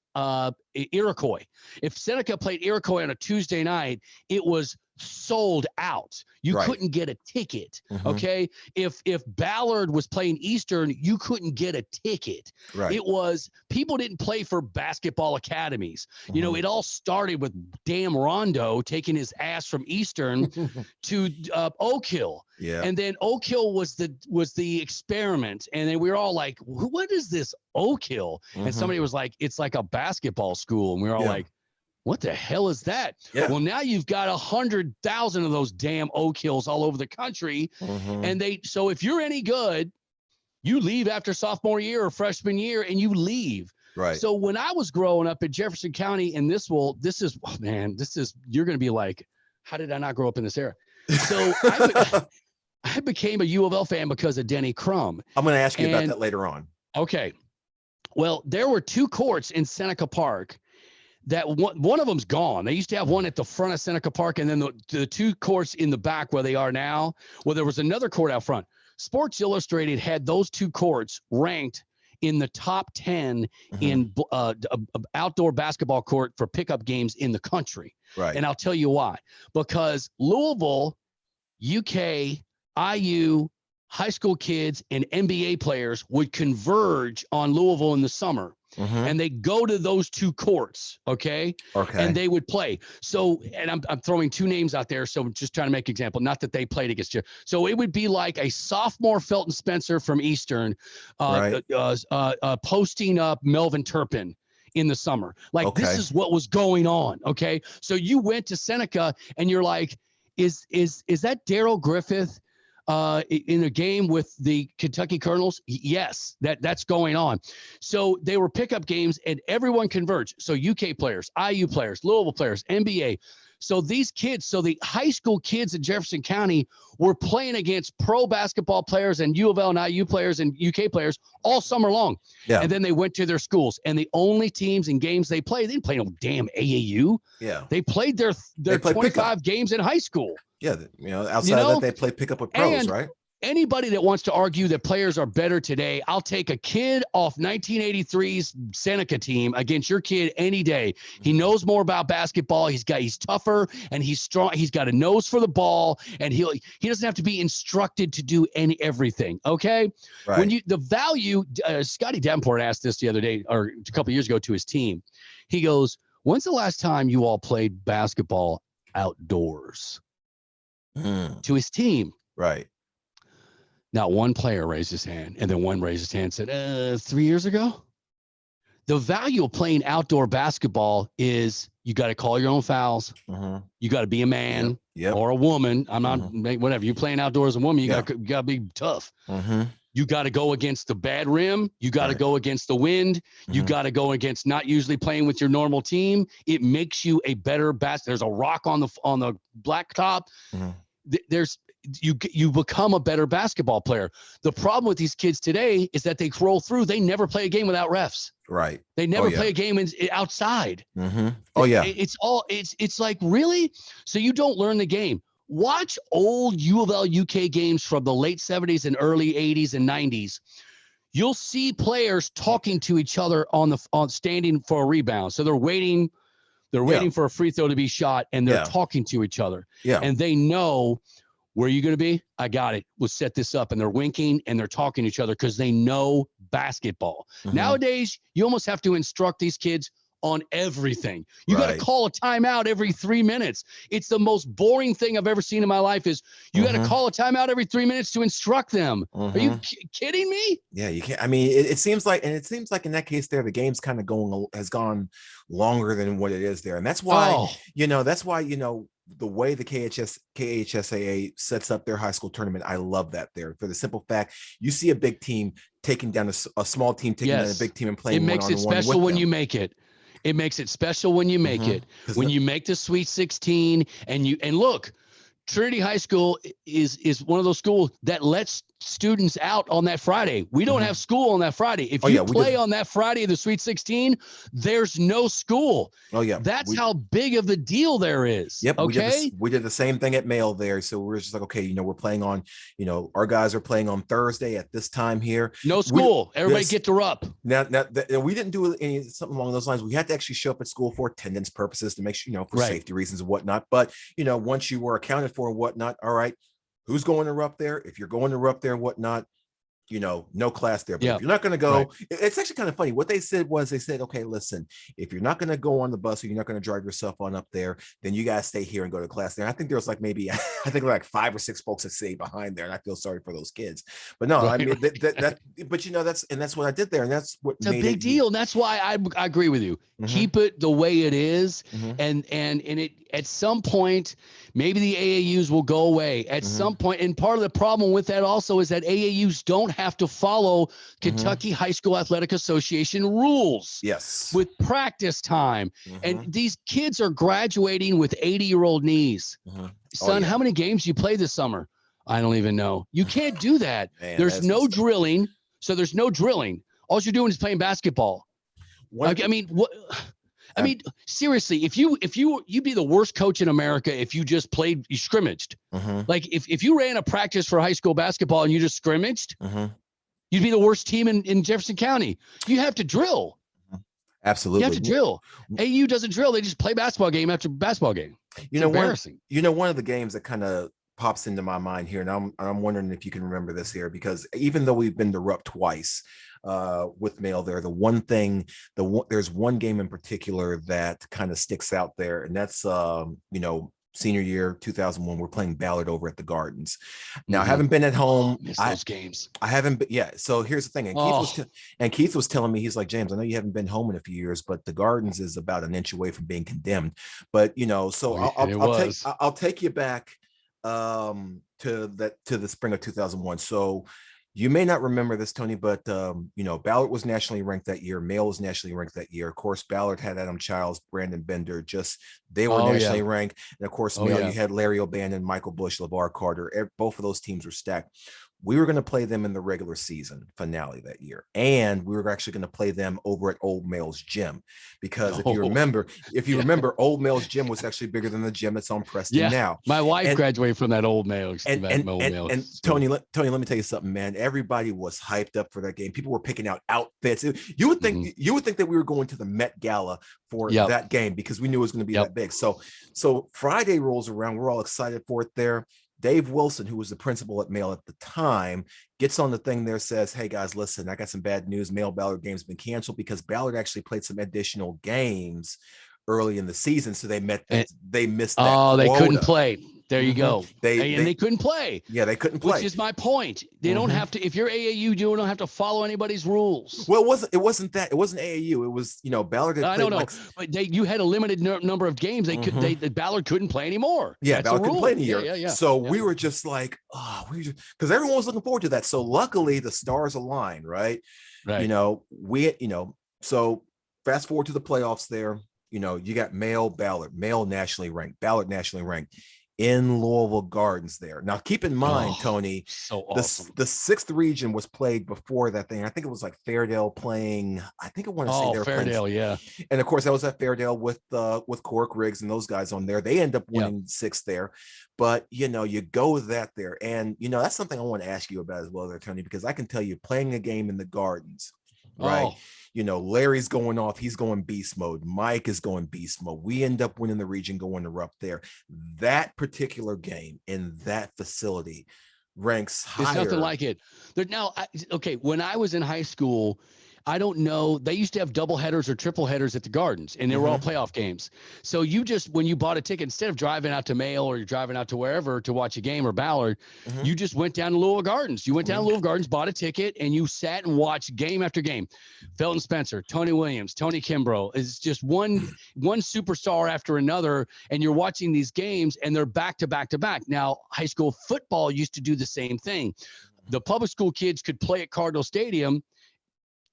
Iroquois. If Seneca played Iroquois on a Tuesday night, it was sold out. You couldn't get a ticket. Okay. If Ballard was playing Eastern, you couldn't get a ticket. It was, people didn't play for basketball academies. You know, it all started with damn Rondo taking his ass from Eastern to Oak Hill. And then Oak Hill was the experiment. And then we were all like, what is this Oak Hill? And somebody was like, it's like a basketball school. And we were all like, what the hell is that? Well, now you've got 100,000 of those damn Oak Hills all over the country. And so if you're any good, you leave after sophomore year or freshman year and you leave. So when I was growing up in Jefferson County, and you're going to be like, how did I not grow up in this era? So I became a U of L fan because of Denny Crum. I'm going to ask you about that later on. Okay. Well, there were 2 courts in Seneca Park that one of them's gone. They used to have one at the front of Seneca Park, and then the 2 courts in the back where they are now. Well, there was another court out front. Sports Illustrated had those 2 courts ranked in the top 10 in outdoor basketball court for pickup games in the country. And I'll tell you why. Because Louisville, UK, IU, high school kids, and NBA players would converge on Louisville in the summer. And they go to those 2 courts, okay? And they would play. So, and I'm throwing 2 names out there, so I'm just trying to make an example. Not that they played against you. So it would be like a sophomore Felton Spencer from Eastern posting up Melvin Turpin in the summer. Like, this is what was going on, okay? So you went to Seneca, and you're like, is that Daryl Griffith in a game with the Kentucky Colonels? Yes, that's going on. So they were pickup games and everyone converged. So UK players, IU players, Louisville players, NBA. So these kids, so the high school kids in Jefferson County were playing against pro basketball players and U of L and IU players and UK players all summer long. And then they went to their schools, and the only teams and games they played, they didn't play no damn AAU. They played their 25 games in high school. Outside of that, they play pickup with pros, right? Anybody that wants to argue that players are better today, I'll take a kid off 1983's Seneca team against your kid any day. He knows more about basketball. He's tougher and he's strong. He's got a nose for the ball, and he doesn't have to be instructed to do everything. Okay. When the value, Scotty Davenport asked this the other day or a couple of years ago to his team. He goes, "When's the last time you all played basketball outdoors?" To his team. Not one player raised his hand, and then one raised his hand and said, 3 years ago? The value of playing outdoor basketball is you got to call your own fouls. You got to be a man or a woman. I'm not, whatever. You're playing outdoors as a woman, you got to be tough. You got to go against the bad rim. You got to go against the wind. You got to go against not usually playing with your normal team. It makes you a better There's a rock on the blacktop. You become a better basketball player. The problem with these kids today is that they roll through. They never play a game without refs. They never play a game outside. It's like, really? So you don't learn the game. Watch old U of L UK games from the late 70s and early 80s and 90s. You'll see players talking to each other on standing for a rebound. So they're waiting for a free throw to be shot, and they're talking to each other. And they know, where are you going to be? I got it. We'll set this up. And they're winking and they're talking to each other because they know basketball. Nowadays, you almost have to instruct these kids on everything. You got to Right. call a timeout every 3 minutes. It's the most boring thing I've ever seen in my life is you got to call a timeout every 3 minutes to instruct them. Are you kidding me? Yeah, you can't. I mean, it seems like, and it seems like in that case there, the game's kind of has gone longer than what it is there. And that's why, the way the KHSAA sets up their high school tournament, I love that there for the simple fact you see a big team taking down a small team, taking down a big team and playing one-on-one. It makes it special when you make it. It makes it special when you make it. When you make the Sweet 16 and look, Trinity High School is one of those schools that lets students out on that Friday. We don't have school on that Friday. If you play on that Friday of the Sweet 16, there's no school. Oh yeah, that's how big of a deal there is. Yep. Okay. We did the same thing at Male there. So we're just like, okay, we're playing on, our guys are playing on Thursday at this time here. No school. Everybody get to up. Now we didn't do something along those lines. We had to actually show up at school for attendance purposes to make sure, for safety reasons and whatnot. But once you were accounted for and whatnot, all right, who's going to Rupp there? If you're going to Rupp there and whatnot, no class there. But if you're not going to go, it's actually kind of funny. What they said was, okay, listen, if you're not going to go on the bus or you're not going to drive yourself on up there, then you guys stay here and go to class there. And I think there was like maybe, I think like 5 or 6 folks that stayed behind there, and I feel sorry for those kids. But no, I mean that's what I did there, and that's what it's a big deal. And that's why I agree with you. Keep it the way it is, and it at some point. Maybe the AAUs will go away at some point. And part of the problem with that also is that AAUs don't have to follow Kentucky High School Athletic Association rules. Yes. With practice time. And these kids are graduating with 80-year-old knees. Son, how many games you play this summer? I don't even know. You can't do that. Man, there's no drilling. So there's no drilling. All you're doing is playing basketball. I mean, seriously, if you'd be the worst coach in America if you just you scrimmaged. Like if you ran a practice for high school basketball and you just scrimmaged, you'd be the worst team in Jefferson County. You have to drill. Absolutely. You have to drill. AU doesn't drill. They just play basketball game after basketball game. It's embarrassing. One of the games that kind of pops into my mind here, and I'm wondering if you can remember this here, because even though we've been to Rupp twice, with Male there, there's one game in particular that kind of sticks out there, and that's senior year 2001. We're playing Ballard over at the Gardens. Now I haven't been at home. Those games. I haven't been. Yeah. So here's the thing. And Keith was telling me, he's like, James, I know you haven't been home in a few years, but the Gardens is about an inch away from being condemned. But so I'll take you back to the spring of 2001. So you may not remember this, Tony, but Ballard was nationally ranked that year. Male was nationally ranked that year. Of course, Ballard had Adam Childs, Brandon Bender. They were nationally ranked. And of course, Male, you had Larry O'Bannon, Michael Bush, LeVar Carter. Both of those teams were stacked. We were going to play them in the regular season finale that year. And we were actually going to play them over at Old Male's gym, because if you remember, Old Male's gym was actually bigger than the gym that's on Preston now. My wife graduated from that Old Male's. And Tony, let me tell you something, man. Everybody was hyped up for that game. People were picking out outfits. You would think that we were going to the Met Gala for that game, because we knew it was going to be that big. So Friday rolls around. We're all excited for it there. Dave Wilson, who was the principal at Male at the time, gets on the thing there, says, hey guys, listen, I got some bad news. Male Ballard game's been canceled because Ballard actually played some additional games early in the season. So they missed that. Oh, they couldn't play. There you go. They couldn't play. Yeah, they couldn't play. Which is my point. They don't have to. If you're AAU, you don't have to follow anybody's rules. Well, it wasn't that. It wasn't AAU. It was Ballard. I don't know, but you had a limited number of games. Ballard couldn't play anymore. Yeah, Ballard couldn't play in a year. Yeah. So we were just like, because everyone was looking forward to that. So luckily, the stars aligned, right? Right. So fast forward to the playoffs there. You got Male nationally ranked, Ballard nationally ranked. In Louisville Gardens there. Now, keep in mind, Tony, so awesome. the 6th region was played before that thing. I think it was like Fairdale playing. I think I want to say they were Fairdale, playing. Yeah. And of course, that was at Fairdale with Cork Riggs and those guys on there. They end up winning 6th there. But you go that there, and that's something I want to ask you about as well, there, Tony, because I can tell you, playing a game in the Gardens, right? Larry's going off. He's going beast mode. Mike is going beast mode. We end up winning the region, going to Rupp there. That particular game in that facility ranks higher. There's nothing like it. When I was in high school, I don't know. They used to have double headers or triple headers at the Gardens, and they were all playoff games. So you just, when you bought a ticket, instead of driving out to Mayo or you're driving out to wherever to watch a game or Ballard, you just went down to Louisville Gardens. You went down to Louisville Gardens, bought a ticket, and you sat and watched game after game. Felton Spencer, Tony Williams, Tony Kimbrough. It's just one superstar after another, and you're watching these games, and they're back to back to back. Now, high school football used to do the same thing. The public school kids could play at Cardinal Stadium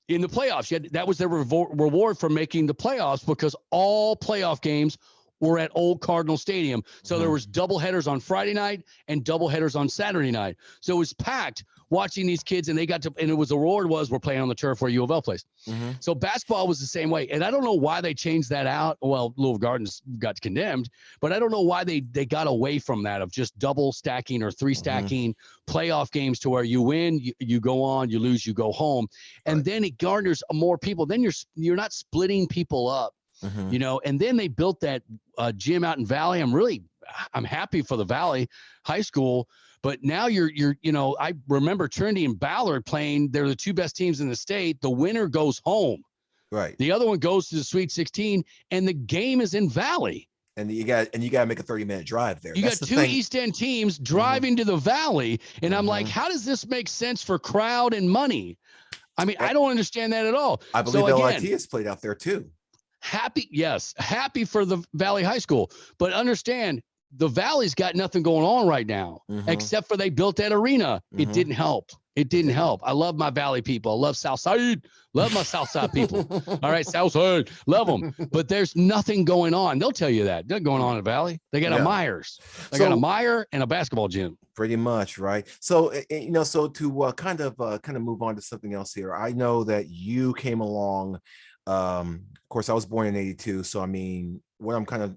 in the playoffs. That was their reward for making the playoffs, because all playoff games were at Old Cardinal Stadium. So there was double headers on Friday night and double headers on Saturday night. So it was packed watching these kids, and they got to, and it was the reward was we're playing on the turf where U of L plays. So basketball was the same way. And I don't know why they changed that out. Well, Louisville Gardens got condemned, but I don't know why they got away from that of just double stacking or three stacking playoff games to where you win, you go on, you lose, you go home. And then it garners more people. Then you're not splitting people up. You know, and then they built that gym out in Valley. I'm happy for the Valley High School, but now you're, you know, I remember Trinity and Ballard playing. They're the two best teams in the state. The winner goes home. Right. The other one goes to the Sweet 16, and the game is in Valley. And you got to make a 30-minute drive there. You got two East End teams driving to the Valley, and I'm like, how does this make sense for crowd and money? I mean, I don't understand that at all. I believe LIT has played out there too. Happy for the Valley High School, but understand the Valley's got nothing going on right now, except for they built that arena. It didn't help. I love my Valley people. I love Southside. Love my Southside people. All right, Southside, love them. But there's nothing going on. They'll tell you that. Nothing going on in the Valley. They got a Myers. They got a Meyer and a basketball gym. Pretty much, right? So, you know, so to kind of move on to something else here. I know that you came along. Of course, I was born in '82, so I mean, what I'm gonna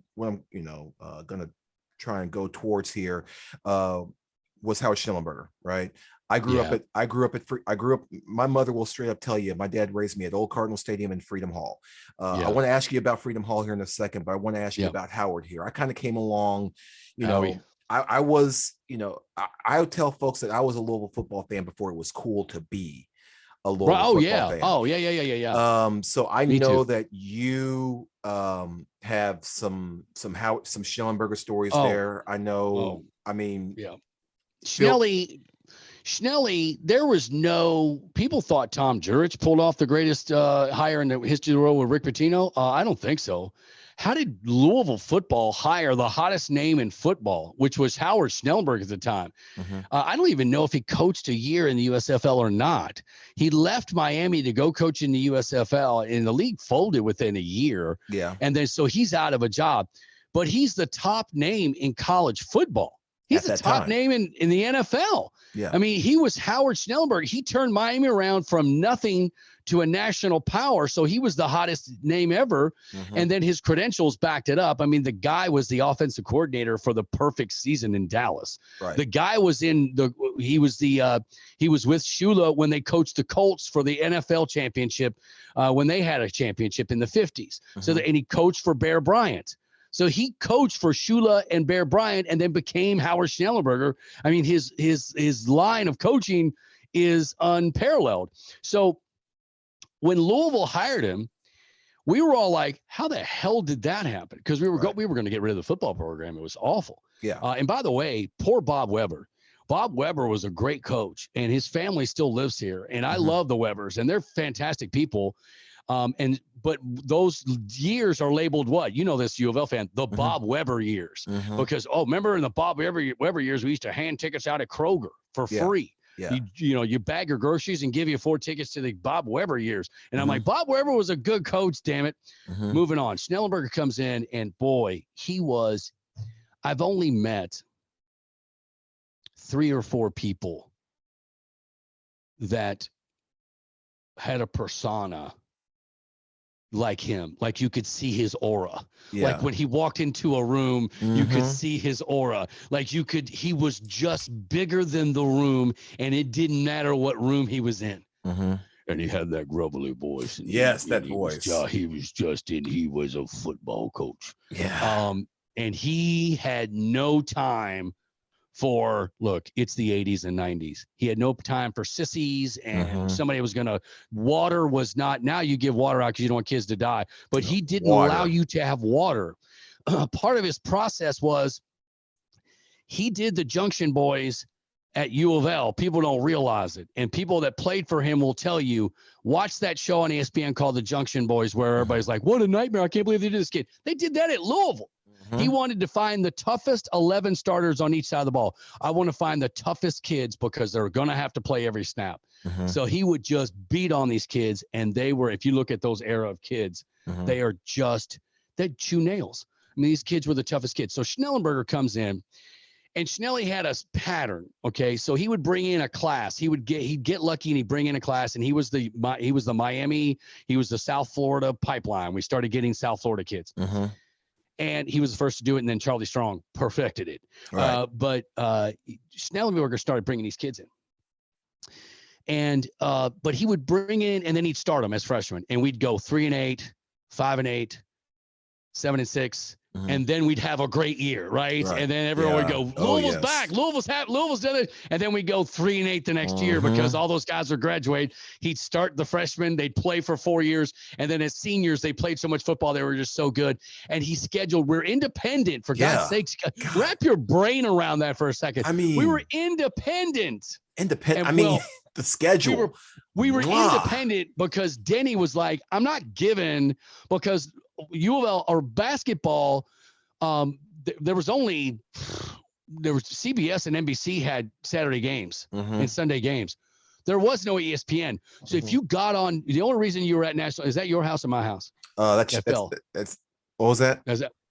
try and go towards here was Howard Schnellenberger, right? I grew up. My mother will straight up tell you, my dad raised me at Old Cardinal Stadium and Freedom Hall. I want to ask you about Freedom Hall here in a second, but I want to ask you about Howard here. I kind of came along, you know. I was, you know, I would tell folks that I was a Louisville football fan before it was cool to be a Louisville football fan. So I know that you have some Schnellenberger stories there. I know. I mean, Schnelly, there was no, people thought Tom Jurich pulled off the greatest hire in the history of the world with Rick Pitino. I don't think so. How did Louisville football hire the hottest name in football, which was Howard Schnellenberger at the time? I don't even know if he coached a year in the USFL or not. He left Miami to go coach in the USFL, and the league folded within a year. And then so he's out of a job, but he's the top name in college football. He's the top name in the NFL. I mean, he was Howard Schnellenberger. He turned Miami around from nothing to a national power. So he was the hottest name ever. And then his credentials backed it up. I mean, the guy was the offensive coordinator for the perfect season in Dallas. The guy was he was with Shula when they coached the Colts for the NFL championship, when they had a championship in the 50s. And he coached for Bear Bryant. So he coached for Shula and Bear Bryant and then became Howard Schnellenberger. I mean, his line of coaching is unparalleled. So when Louisville hired him, we were all like, how the hell did that happen? Because we were going to get rid of the football program. It was awful. And by the way, poor Bob Weber. Bob Weber was a great coach, and his family still lives here. And I love the Webers, and they're fantastic people. But those years are labeled what? You know this, U of L fan, the Bob Weber years. Because, remember in the Bob Weber years, we used to hand tickets out at Kroger for free. You bag your groceries and give you 4 tickets to the Bob Weber years. And I'm like, Bob Weber was a good coach, damn it. Moving on. Schnellenberger comes in, and boy, I've only met 3 or 4 people that had a persona like him, like you could see his aura. Like when he walked into a room, you could see his aura. Like he was just bigger than the room, and it didn't matter what room he was in. And he had that grumbly voice. And that voice. He was a football coach. And he had no time it's the 80s and 90s. He had no time for sissies, and somebody was going to, water was not, now you give water out because you don't want kids to die, but he didn't allow you to have water. Part of his process was he did the Junction Boys at U of L. People don't realize it. And people that played for him will tell you, watch that show on ESPN called The Junction Boys, where everybody's like, what a nightmare. I can't believe they did this kid. They did that at Louisville. He wanted to find the toughest 11 starters on each side of the ball. I want to find the toughest kids because they're going to have to play every snap. So he would just beat on these kids. And they were, if you look at those era of kids, they chew nails. I mean, these kids were the toughest kids. So Schnellenberger comes in, and Schnelly had a pattern. Okay. So he would bring in a class. He'd get lucky and he'd bring in a class, and he was the Miami, he was the South Florida pipeline. We started getting South Florida kids. And he was the first to do it, and then Charlie Strong perfected it. Right. But Schnellenberger started bringing these kids in. And but he would bring in, and then he'd start them as freshmen, and we'd go 3-8, 5-8, 7-6, and then we'd have a great year, right? And then everyone would go, Louisville's back, Louisville's done it, and then we go 3-8 the next year because all those guys would graduate. He'd start the freshmen, they'd play for 4 years, and then as seniors they played so much football, they were just so good. And he scheduled, we're independent, for God's sakes. Wrap your brain around that for a second. I mean, we were independent. I mean, the schedule. We were independent because Denny was like, I'm not giving, because U of L or basketball, there was CBS and NBC had Saturday games and Sunday games. There was no ESPN. So if you got on, the only reason you were at national, is that your house or my house? That's what was that?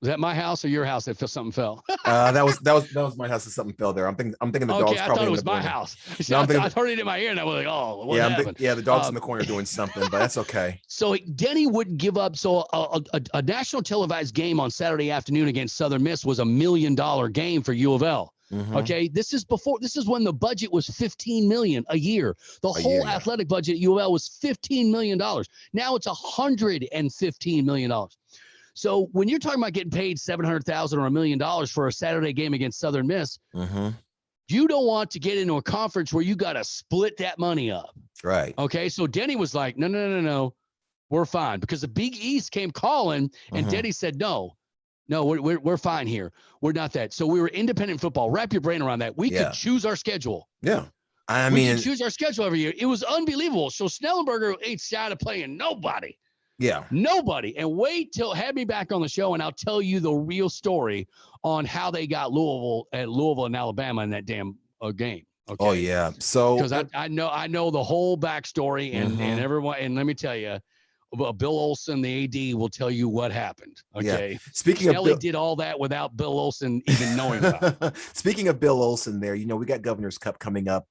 Was that my house or your house that something fell? That was my house that something fell there. I'm thinking the dog's probably. I thought it was my house. No, I heard it in my ear, and I was like, "Oh, what happened?" The dog's in the corner doing something, but that's okay. So Denny wouldn't give up. So a national televised game on Saturday afternoon against Southern Miss was $1 million game for U of L. Okay, this is when the budget was $15 million a year. The whole athletic budget at U of L was $15 million. Now it's $115 million. So when you're talking about getting paid $700,000 or $1 million for a Saturday game against Southern Miss, you don't want to get into a conference where you got to split that money up. Right. Okay. So Denny was like, no, we're fine, because the Big East came calling, and Denny said, no, we're fine here. We're not that. So we were independent football. Wrap your brain around that. We could choose our schedule. Yeah. We could choose our schedule every year. It was unbelievable. So Schnellenberger ain't shy of playing nobody. Yeah. Nobody. And wait till, have me back on the show, and I'll tell you the real story on how they got Louisville and Alabama in that damn game. Okay. Oh yeah. So because I know the whole backstory and everyone, and let me tell you, Bill Olson, the AD, will tell you what happened. Okay. Yeah. Speaking of Bill, did all that without Bill Olson even knowing about it. Speaking of Bill Olson there, we got Governor's Cup coming up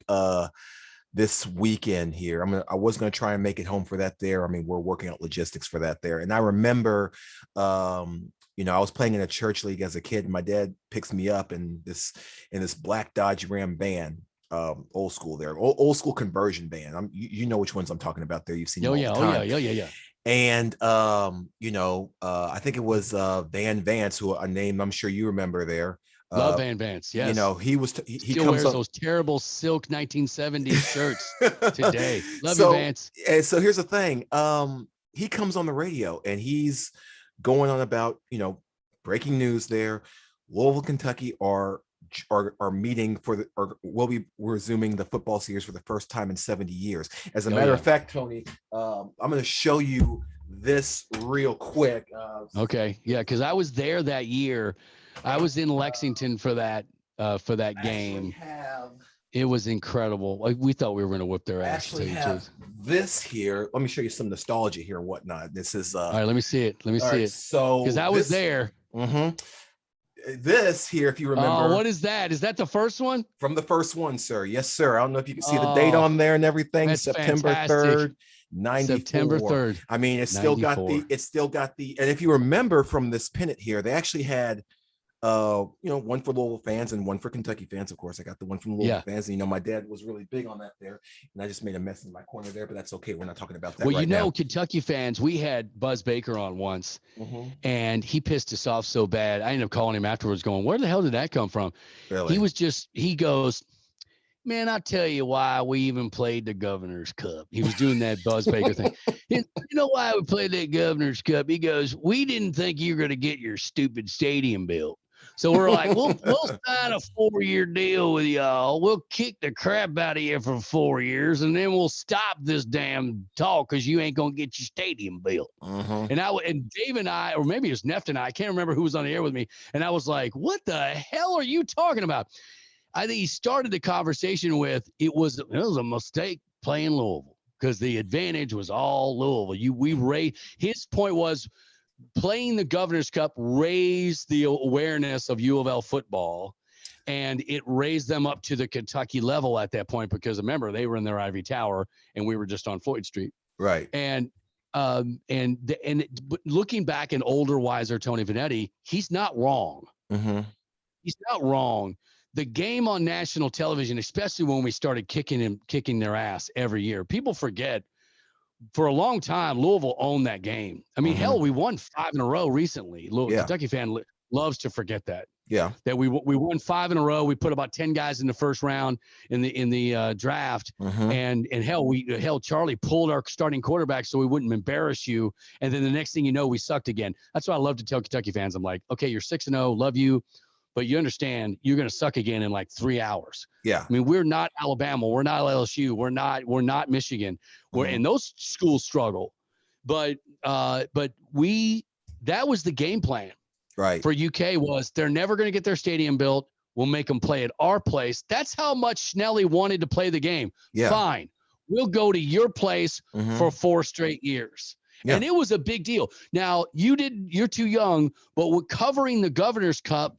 this weekend here. I was going to try and make it home for that there. I mean, we're working out logistics for that there. And I remember, I was playing in a church league as a kid, and my dad picks me up in this black Dodge Ram van, old school there, old school conversion van. You know which ones I'm talking about there. You've seen them all the time. Yeah. And, I think it was Van Vance, who a name I'm sure you remember there. Love Van Vance. Yes. He still wears those terrible silk 1970s shirts today. Love you, Vance. And so here's the thing. He comes on the radio, and he's going on about, breaking news there. Louisville, Kentucky are meeting will be resuming the football series for the first time in 70 years. As a matter of fact, Tony, I'm going to show you this real quick. Okay. Yeah. Cause I was there that year. I was in Lexington for that game. It was incredible. Like, we thought we were going to whip their ass. This here. Let me show you some nostalgia here and whatnot. This is all right. Let me see it. So, because I was there. This here, if you remember. What is that? Is that the first one? From the first one, sir. Yes, sir. I don't know if you can see the date on there and everything. That's September fantastic. 3rd. 94. September 3rd. I mean, it's still got the, and if you remember from this pennant here, they actually had One for Louisville fans and one for Kentucky fans. Of course, I got the one from Louisville Yeah. fans. And, my dad was really big on that there, and I just made a mess in my corner there, but that's okay. We're not talking about that Well, right now. Kentucky fans, we had Buzz Baker on once, and he pissed us off so bad. I ended up calling him afterwards going, where the hell did that come from? Really? He goes, man, I'll tell you why we even played the Governor's Cup. He was doing that Buzz Baker thing. You know why we played that Governor's Cup? He goes, we didn't think you were going to get your stupid stadium built. So we're like, we'll sign a 4-year deal with y'all. We'll kick the crap out of you for 4 years, and then we'll stop this damn talk because you ain't gonna get your stadium built. And Dave and I, or maybe it was Neft and I can't remember who was on the air with me. And I was like, what the hell are you talking about? I think he started the conversation with it was a mistake playing Louisville because the advantage was all Louisville. His point was playing the Governor's Cup raised the awareness of U of L football, and it raised them up to the Kentucky level at that point because remember they were in their ivory tower and we were just on Floyd Street. Right. And looking back, an older, wiser Tony Vanetti, he's not wrong. He's not wrong. The game on national television, especially when we started kicking their ass every year, people forget. For a long time, Louisville owned that game. I mean, hell, we won 5 in a row recently. Kentucky fan loves to forget that. Yeah, that we won 5 in a row. We put about 10 guys in the first round in the draft, and hell, Charlie pulled our starting quarterback so we wouldn't embarrass you. And then the next thing you know, we sucked again. That's why I love to tell Kentucky fans. I'm like, okay, you're 6-0, love you, but you understand you're going to suck again in like 3 hours. Yeah. I mean, we're not Alabama. We're not LSU. We're not Michigan. We're in those schools struggle, but that was the game plan. Right. For UK was they're never going to get their stadium built. We'll make them play at our place. That's how much Schnelly wanted to play the game. Yeah. Fine. We'll go to your place for 4 straight years. Yeah. And it was a big deal. Now, you're too young, but we're covering the Governor's Cup.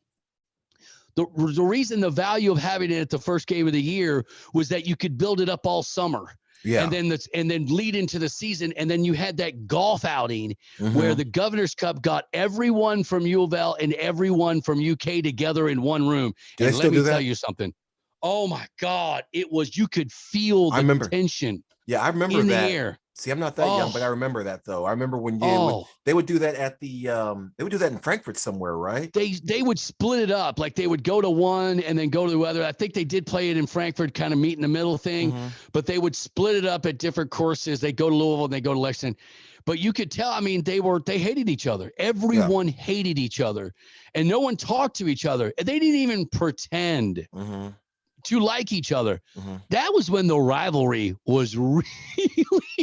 The reason the value of having it at the first game of the year was that you could build it up all summer. Yeah. And then lead into the season. And then you had that golf outing where the Governor's Cup got everyone from U of L and everyone from UK together in one room. And let me tell you something. Oh my God. It was, you could feel the tension. Yeah, I remember in that. The air. See, I'm not that young, but I remember that though. I remember when they would do that at the they would do that in Frankfurt somewhere, right? They would split it up. Like they would go to one and then go to the other. I think they did play it in Frankfurt, kind of meet in the middle thing, but they would split it up at different courses. They go to Louisville and they go to Lexington. But you could tell, I mean, they hated each other. Everyone hated each other and no one talked to each other. They didn't even pretend to like each other. That was when the rivalry was really,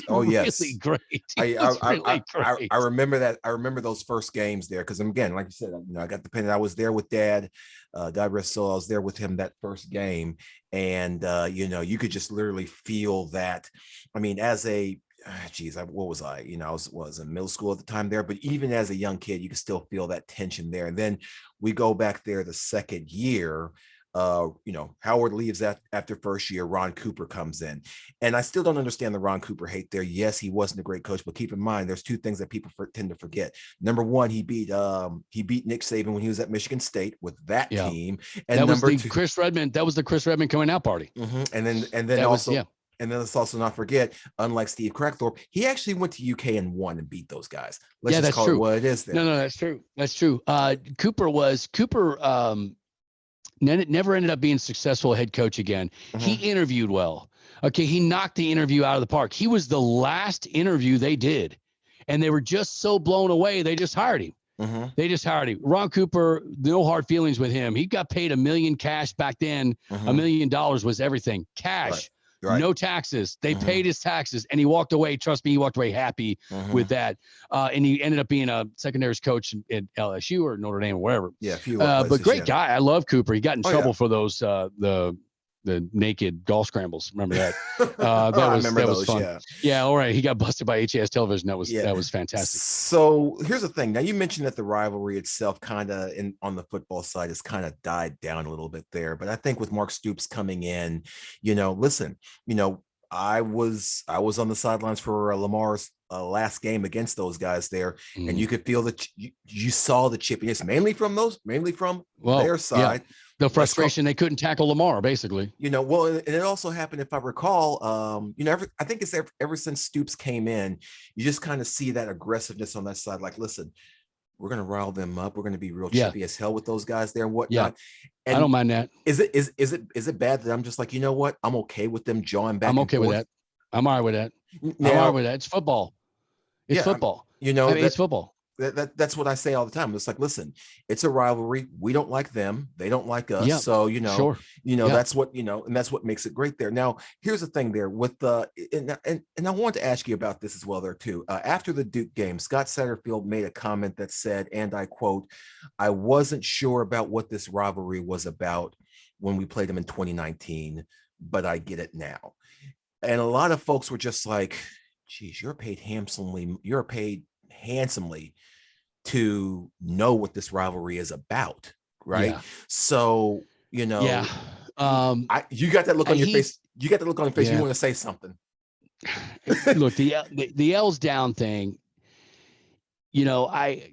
really great. I remember that. I remember those first games there because again, like you said, I got the pen. I was there with Dad. God rest his soul. I was there with him that first game, and you could just literally feel that. I mean, as a what was I? I was in middle school at the time there, but even as a young kid, you could still feel that tension there. And then we go back there the second year. Howard leaves after first year. Ron Cooper comes in, and I still don't understand the Ron Cooper hate there. Yes, he wasn't a great coach, but keep in mind there's 2 things that people tend to forget. Number one, he beat Nick Saban when he was at Michigan State with that team, and that number was two, Chris Redmond. That was the Chris Redmond coming out party. And then also. And then let's also not forget, unlike Steve Crackthorpe, he actually went to UK and won and beat those guys. Let's just call it what it is there. No, that's true. That's true. Cooper never ended up being successful head coach again. He interviewed well. Okay, he knocked the interview out of the park. He was the last interview they did, and they were just so blown away, they just hired him. They just hired him. Ron Cooper, no hard feelings with him. He got paid $1 million cash back then. $1 million was everything. Cash. Right. No taxes. They paid his taxes, and he walked away. Trust me, he walked away happy with that. And he ended up being a secondaries coach at LSU or Notre Dame or wherever. Yeah, but great guy. I love Cooper. He got in trouble for those the naked golf scrambles. Remember that? That was fun. Yeah. All right. He got busted by HAS television. That was fantastic. So here's the thing. Now you mentioned that the rivalry itself kind of on the football side has kind of died down a little bit there. But I think with Mark Stoops coming in, listen, I was on the sidelines for Lamar's last game against those guys there, and you could feel that you saw the chippiness mainly from their side. Yeah. The frustration they couldn't tackle Lamar, basically. Well, and it also happened, if I recall, I think it's ever since Stoops came in, you just kind of see that aggressiveness on that side. Like, listen, we're going to rile them up. We're going to be real chippy as hell with those guys there and whatnot. Yeah. And I don't mind that. Is it bad that I'm just like, you know what? I'm okay with them jawing back. I'm okay with that. I'm all right with that. Now, I'm all right with that. It's football. It's football. It's football. That's what I say all the time. It's like, listen, it's a rivalry. We don't like them. They don't like us. Yeah, so, sure. That's what, and that's what makes it great there. Now, here's the thing there with and I wanted to ask you about this as well there too. After the Duke game, Scott Satterfield made a comment that said, and I quote, "I wasn't sure about what this rivalry was about when we played them in 2019, but I get it now." And a lot of folks were just like, geez, you're paid handsomely to know what this rivalry is about, right? Yeah. So, you got that look on your face. You got the look on your face. You want to say something. Look, the L's down thing, I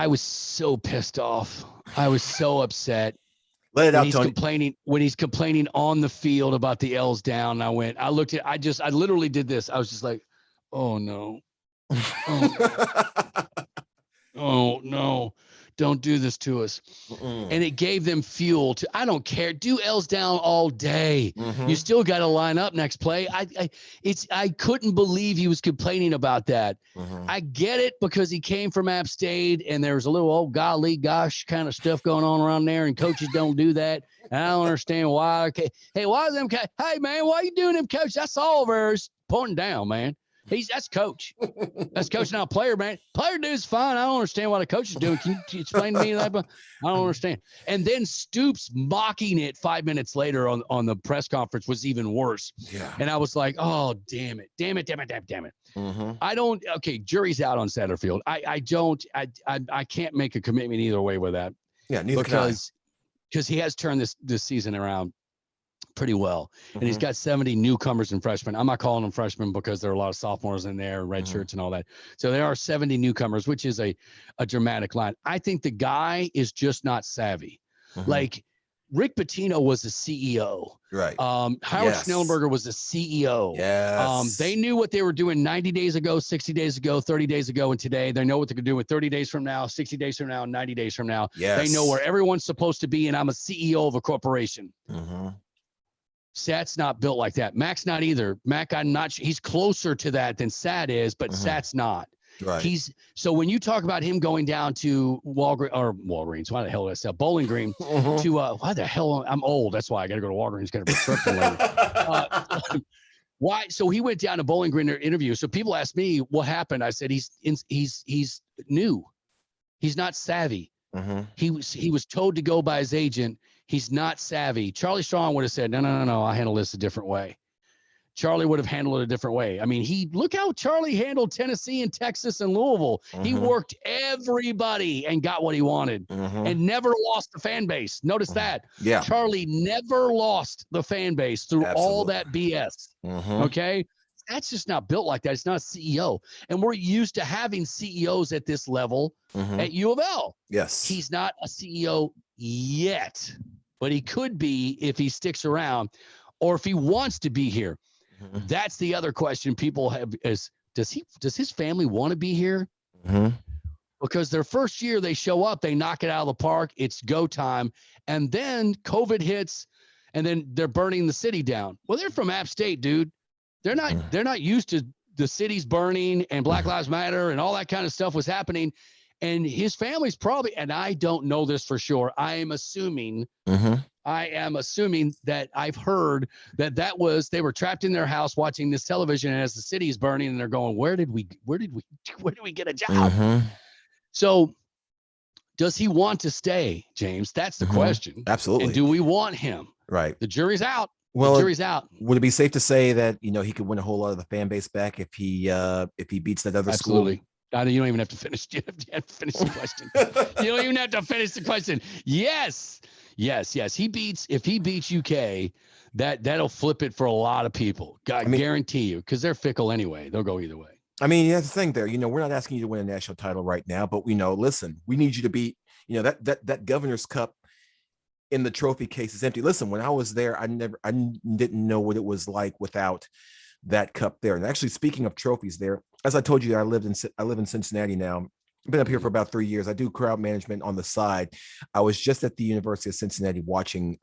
was so pissed off. I was so upset. Let it out, Tony. When he's complaining on the field about the L's down, I literally did this. I was just like, oh no. Oh no, don't do this to us. And it gave them fuel to, I don't care, do L's down all day. You still got to line up next play. I couldn't believe he was complaining about that. I get it, because he came from App State and there was a little old golly gosh kind of stuff going on around there, and coaches don't do that. And I don't understand why. Okay, hey, why them? Hey man, why you doing them, coach? That's Oliver's pointing down, man. That's coach. That's coach, not player, man. Player dude's fine. I don't understand what the coach is doing. Can you explain to me that? I don't understand. And then Stoops mocking it 5 minutes later on the press conference was even worse. Yeah. And I was like, oh, damn it. Okay, jury's out on Satterfield. I can't make a commitment either way with that. Yeah, neither because he has turned this season around pretty well. And he's got 70 newcomers and freshmen. I'm not calling them freshmen because there are a lot of sophomores in there, red shirts and all that. So there are 70 newcomers, which is a dramatic line. I think the guy is just not savvy. Like, Rick Pitino was a CEO. Right. Howard Snellenberger was a CEO. Yes. They knew what they were doing 90 days ago, 60 days ago, 30 days ago, and today. They know what they're going to do with 30 days from now, 60 days from now, 90 days from now. Yes. They know where everyone's supposed to be, and I'm a CEO of a corporation. Sat's not built like that. Mac's not either. Mac, I'm not. He's closer to that than Sat is, but Sat's not. Right. So when you talk about him going down to Walgreens, why the hell did I say Bowling Green? To why the hell? I'm old. That's why I got to go to Walgreens, get a prescription later. Why? So he went down to Bowling Green to interview. So people asked me what happened. I said he's new. He's not savvy. He was told to go by his agent. He's not savvy. Charlie Strong would have said, no, I handle this a different way. Charlie would have handled it a different way. I mean, look how Charlie handled Tennessee and Texas and Louisville. He worked everybody and got what he wanted and never lost the fan base. Notice that. Yeah. Charlie never lost the fan base through all that BS. Okay. That's just not built like that. It's not a CEO. And we're used to having CEOs at this level at U of L. Yes. He's not a CEO yet, but he could be if he sticks around or if he wants to be here. That's the other question people have is, does his family want to be here? Because their first year they show up, they knock it out of the park. It's go time. And then COVID hits and then they're burning the city down. Well, they're from App State, dude. They're not used to the cities burning and Black Lives Matter and all that kind of stuff was happening. And his family's probably, and I don't know this for sure. I am assuming that I've heard that they were trapped in their house watching this television, and as the city is burning and they're going, where did we get a job? So does he want to stay, James? That's the question. Absolutely. And do we want him? Right. The jury's out. Well, the jury's out. Would it be safe to say that, he could win a whole lot of the fan base back if he beats that other Absolutely. school? You don't even have to finish. You have to finish the question. You don't even have to finish the question. Yes. Yes. If he beats UK, that'll flip it for a lot of people. Guarantee you, because they're fickle anyway. They'll go either way. I mean, that's the thing there. We're not asking you to win a national title right now, but listen, we need you to beat, that Governor's Cup in the trophy case is empty. Listen, when I was there, I didn't know what it was like without that cup there. And actually, speaking of trophies there, as I told you, I live in Cincinnati now. I've been up here for about 3 years. I do crowd management on the side. I was just at the University of Cincinnati watching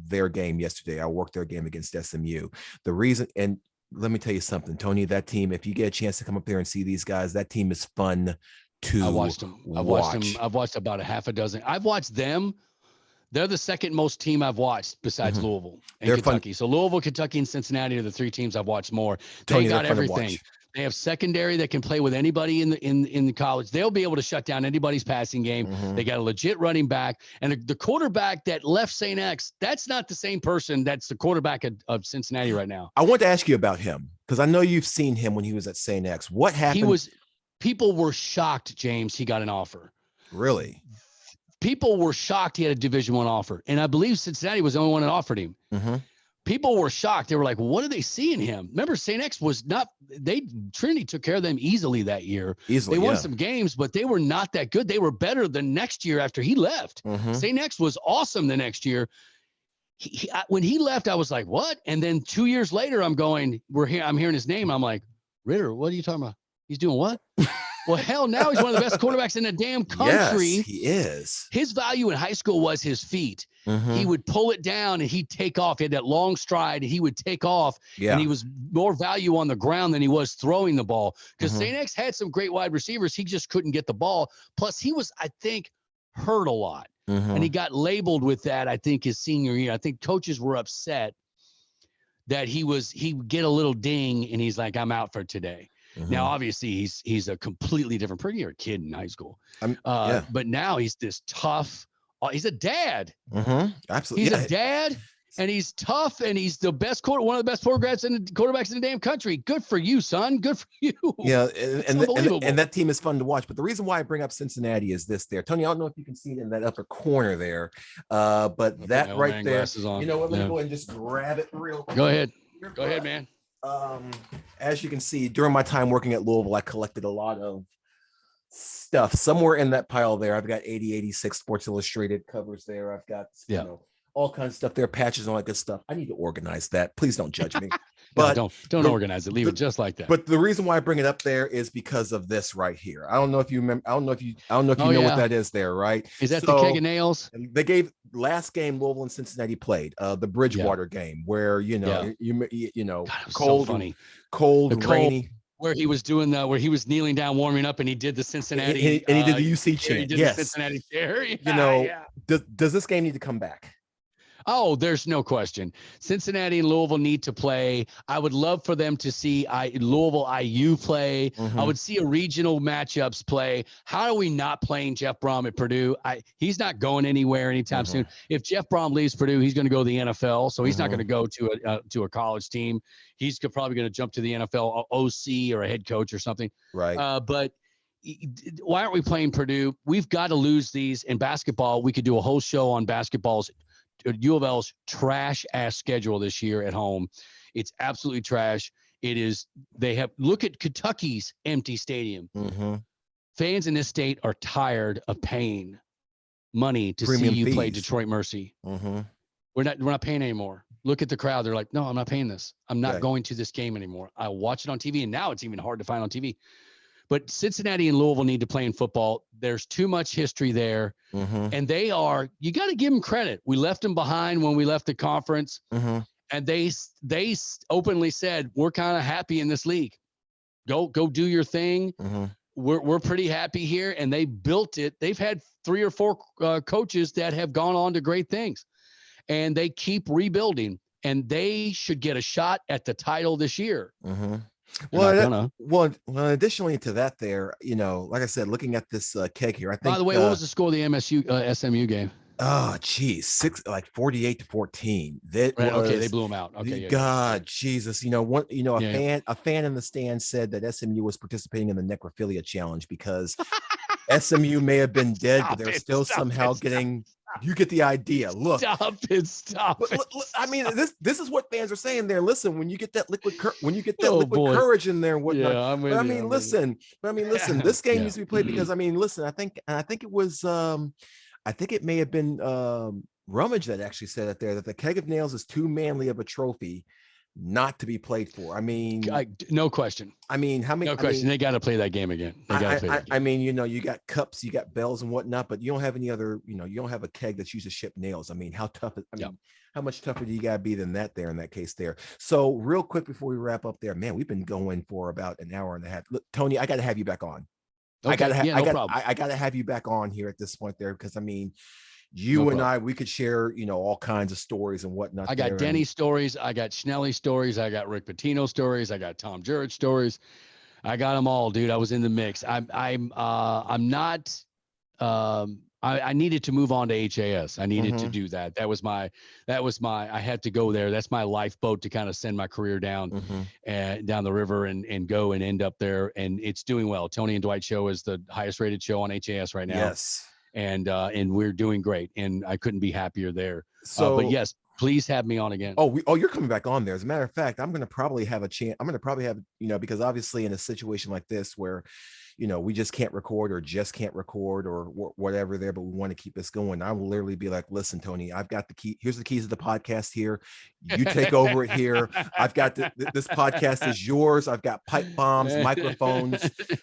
their game yesterday. I worked their game against SMU. The reason, and let me tell you something, Tony, that team, if you get a chance to come up there and see these guys, that team is fun to watch. I've watched about a half a dozen. I've watched them. They're the second most team I've watched besides Louisville and Kentucky. So Louisville, Kentucky, and Cincinnati are the three teams I've watched more. They got everything. They have secondary that can play with anybody in the college. They'll be able to shut down anybody's passing game. They got a legit running back. And the quarterback that left St. X, that's not the same person that's the quarterback of Cincinnati right now. I want to ask you about him because I know you've seen him when he was at St. X. What happened? People were shocked, James, he got an offer. Really? People were shocked he had a Division I offer. And I believe Cincinnati was the only one that offered him. People were shocked. They were like, what do they see in him? Remember, St. X was not, Trinity took care of them easily that year. They won some games, but they were not that good. They were better the next year after he left. St. X was awesome the next year. When he left, I was like, what? And then 2 years later, I'm hearing his name. I'm like, Ritter, what are you talking about? He's doing what? Well, hell, now he's one of the best quarterbacks in the damn country. Yes, he is. His value in high school was his feet. He would pull it down and he'd take off. He had that long stride and he would take off. And he was more value on the ground than he was throwing the ball. Because St. X had some great wide receivers. He just couldn't get the ball. Plus, he was, I think, hurt a lot. And he got labeled with that, I think, his senior year. I think coaches were upset that he would get a little ding and he's like, I'm out for today. Now, obviously, he's a completely different person. You're a kid in high school. But now he's this tough. He's a dad. Absolutely. He's a dad, and he's tough, and he's the best one of the best quarterbacks in the damn country. Good for you, son. Good for you. Yeah, and that team is fun to watch. But the reason why I bring up Cincinnati is this there. Tony, I don't know if you can see it in that upper corner there, but that right there. You know what? Let me go ahead and just grab it real quick. Go ahead. Go ahead, man. As you can see, during my time working at Louisville, I collected a lot of stuff. Somewhere in that pile there, I've got 86 Sports Illustrated covers there. I've got all kinds of stuff there, patches and all that good stuff. I need to organize that. Please don't judge me. But no, don't organize it. Leave it just like that. But the reason why I bring it up there is because of this right here. I don't know if you remember. I don't know if you know what that is there, right? Is that the keg of nails? They gave last game Louisville and Cincinnati played the Bridgewater game where you know God, cold, so funny. cold, rainy. Where he was doing where he was kneeling down, warming up, and he did the Cincinnati, and he did the UC chant. He did the Cincinnati chair. Does this game need to come back? Oh, there's no question. Cincinnati and Louisville need to play. I would love for them to see Louisville IU play. I would see a regional matchups play. How are we not playing Jeff Brom at Purdue? He's not going anywhere anytime soon. If Jeff Brom leaves Purdue, he's going to go to the NFL. So he's not going to go to a college team. He's probably going to jump to the NFL OC or a head coach or something. Right. But why aren't we playing Purdue? We've got to lose these. In basketball, we could do a whole show on basketball's U of L's trash ass schedule this year at home. It's absolutely trash. It is. Look at Kentucky's empty stadium. Fans in this state are tired of paying money to see you play Detroit Mercy. We're not paying anymore. Look at the crowd. They're like, no, I'm not paying this. I'm not going to this game anymore. I watch it on TV, and now it's even hard to find on TV. But Cincinnati and Louisville need to play in football. There's too much history there. And you got to give them credit. We left them behind when we left the conference. And they openly said, we're kind of happy in this league. Go do your thing. We're pretty happy here. And they built it. They've had 3 or 4 coaches that have gone on to great things. And they keep rebuilding. And they should get a shot at the title this year. Well, additionally to that there, like I said, looking at this keg here, I think. By the way, what was the score of the SMU game? Oh, geez, 48-14. Okay, they blew them out. Okay, God, Jesus, a fan in the stand said that SMU was participating in the necrophilia challenge because SMU may have been dead, but they're still somehow getting You get the idea. Look, Stop it. I mean, this is what fans are saying there. Listen, when you get that liquid Oh boy. courage in there and whatnot. Yeah, I'm with But I you. mean, listen. This game Yeah. needs to be played because I mean, listen. I think it was I think it may have been Rummage that actually said it there that the keg of nails is too manly of a trophy not to be played for. I mean, No question. I mean, how many? No question. They got to play that game again. They got to play that game. I mean, you know, you got cups, you got bells and whatnot, but you don't have any other, you know, you don't have a keg that's used to ship nails. I mean, how tough? I mean, how much tougher do you gotta be than that there in that case there? So real quick before we wrap up there, man, we've been going for about an hour and a half. Look, Tony, I got to have you back on. Okay. I gotta have you back on here at this point there because I mean, you and I, we could share, you know, all kinds of stories and whatnot. I got Denny stories. I got Schnelly stories. I got Rick Pitino stories. I got Tom Jurich stories. I got them all, dude. I was in the mix. I'm not, I needed to move on to HAS. I needed to do that. That was my, I had to go there. That's my lifeboat to kind of send my career down, down the river and go and end up there. And it's doing well. Tony and Dwight show is the highest rated show on HAS right now. Yes. And we're doing great. And I couldn't be happier there. So, but yes, please have me on again. Oh, you're coming back on there. As a matter of fact, I'm going to probably have a chance. I'm going to probably have, you know, because obviously in a situation like this where, you know, we just can't record or just can't record or whatever there, but we want to keep this going. I will literally be like, listen, Tony, I've got the key. Here's the keys of the podcast here. You take over it here. I've got this podcast is yours. I've got pipe bombs, microphones,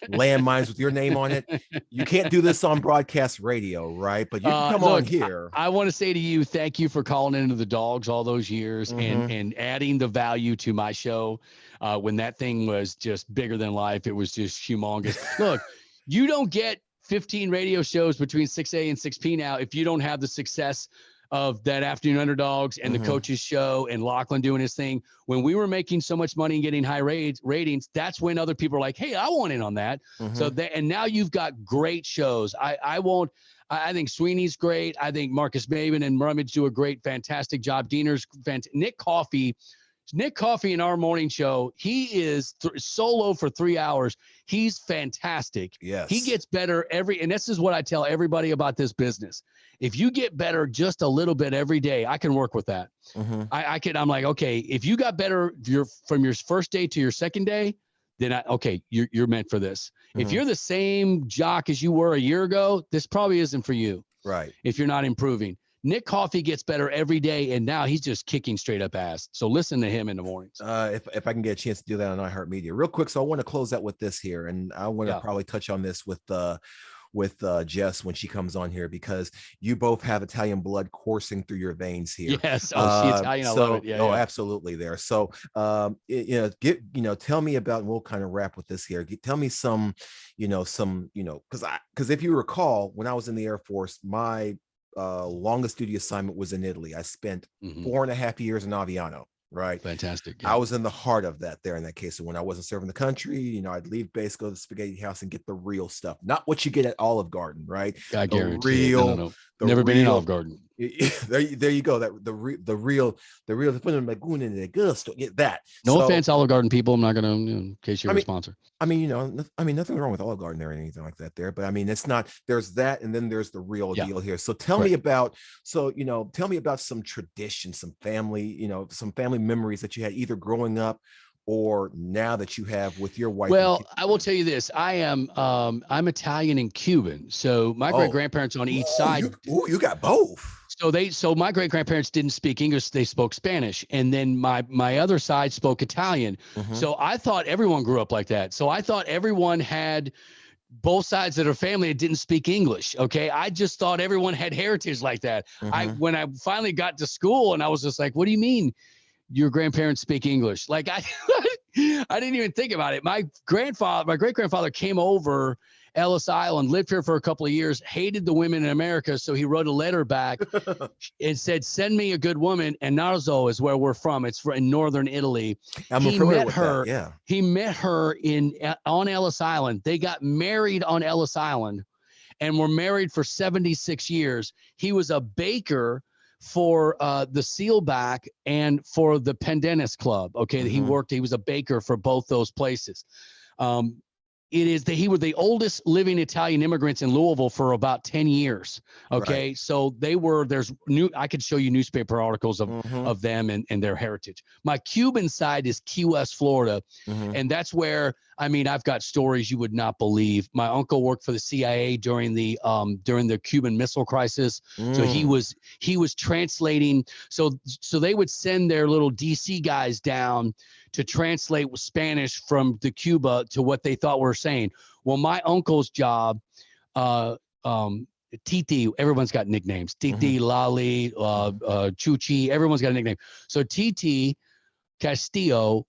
landmines with your name on it. You can't do this on broadcast radio, right? But you can come on here. I want to say to you, thank you for calling into the Dogs all those years and adding the value to my show. When that thing was just bigger than life, it was just humongous. Look, you don't get 15 radio shows between 6A and 6P now if you don't have the success of that Afternoon Underdogs and the Coaches Show and Lachlan doing his thing. When we were making so much money and getting high ratings, that's when other people are like, hey, I want in on that. So and now you've got great shows. I think Sweeney's great. I think Marcus Maven and Rummage do a great, fantastic job. Diener's fantastic. Nick Coffey in our morning show, he is solo for 3 hours. He's fantastic. Yes. He gets better and this is what I tell everybody about this business. If you get better just a little bit every day, I can work with that. I'm like, okay, if you got better from your first day to your second day, then you're meant for this. If you're the same jock as you were a year ago, this probably isn't for you. Right. If you're not improving. Nick Coffey gets better every day, and now he's just kicking straight up ass. So listen to him in the mornings. If I can get a chance to do that on iHeartMedia real quick. So I want to close out with this here, and I want to probably touch on this with Jess when she comes on here, because you both have Italian blood coursing through your veins here. Yes. She's Italian. I love it. Yeah. Absolutely there. So, tell me about, and we'll kind of wrap with this here. Tell me some, because if you recall, when I was in the Air Force, my longest duty assignment was in Italy. I spent 4.5 years in Aviano. Right. Fantastic. Yeah. I was in the heart of that there in that case. So when I wasn't serving the country, I'd leave base, go to the spaghetti house and get the real stuff, not what you get at Olive Garden. Right. I guarantee. Never been in Olive Garden. There you go. That the real get that. No offense, Olive Garden people. I'm not gonna, in case you're a sponsor. Nothing wrong with Olive Garden there or anything like that there. But I mean, it's not. There's that, and then there's the real deal here. So tell me about. Tell me about some tradition, some family memories that you had either growing up or now that you have with your wife. Well, I will tell you this. I'm Italian and Cuban. So my great grandparents on each side. You got both. So my great grandparents didn't speak English; they spoke Spanish, and then my other side spoke Italian. So I thought everyone grew up like that. So I thought everyone had both sides of their family that didn't speak English. Okay, I just thought everyone had heritage like that. When I finally got to school, and I was just like, "What do you mean your grandparents speak English?" Like I didn't even think about it. My great grandfather came over Ellis Island, lived here for a couple of years, hated the women in America. So he wrote a letter back and said, send me a good woman. And Narzo is where we're from. It's in northern Italy. He met her. Yeah. He met her on Ellis Island. They got married on Ellis Island and were married for 76 years. He was a baker for the Sealback and for the Pendennis Club. Okay. He was a baker for both those places. it is that he was the oldest living Italian immigrants in Louisville for about 10 years. Okay. Right. So I could show you newspaper articles of them and their heritage. My Cuban side is Key West, Florida. And that's where, I mean, I've got stories you would not believe. My uncle worked for the CIA during the Cuban Missile Crisis. So he was translating. So they would send their little DC guys down to translate Spanish from the Cuba to what they thought we were saying. Well, my uncle's job, Titi, everyone's got nicknames. Titi, Lali, Chuchi, everyone's got a nickname. So Titi Castillo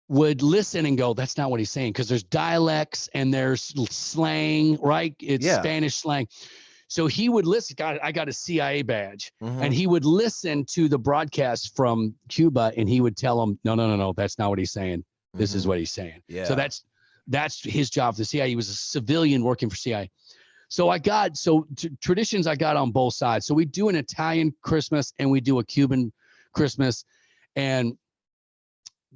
would listen and go, that's not what he's saying, because there's dialects and there's slang, right? It's Spanish slang. So he would listen. I got a CIA badge, and he would listen to the broadcast from Cuba, and he would tell them, no, that's not what he's saying. This is what he's saying. Yeah. So that's his job for the CIA. He was a civilian working for CIA. So traditions I got on both sides. So we do an Italian Christmas and we do a Cuban Christmas, and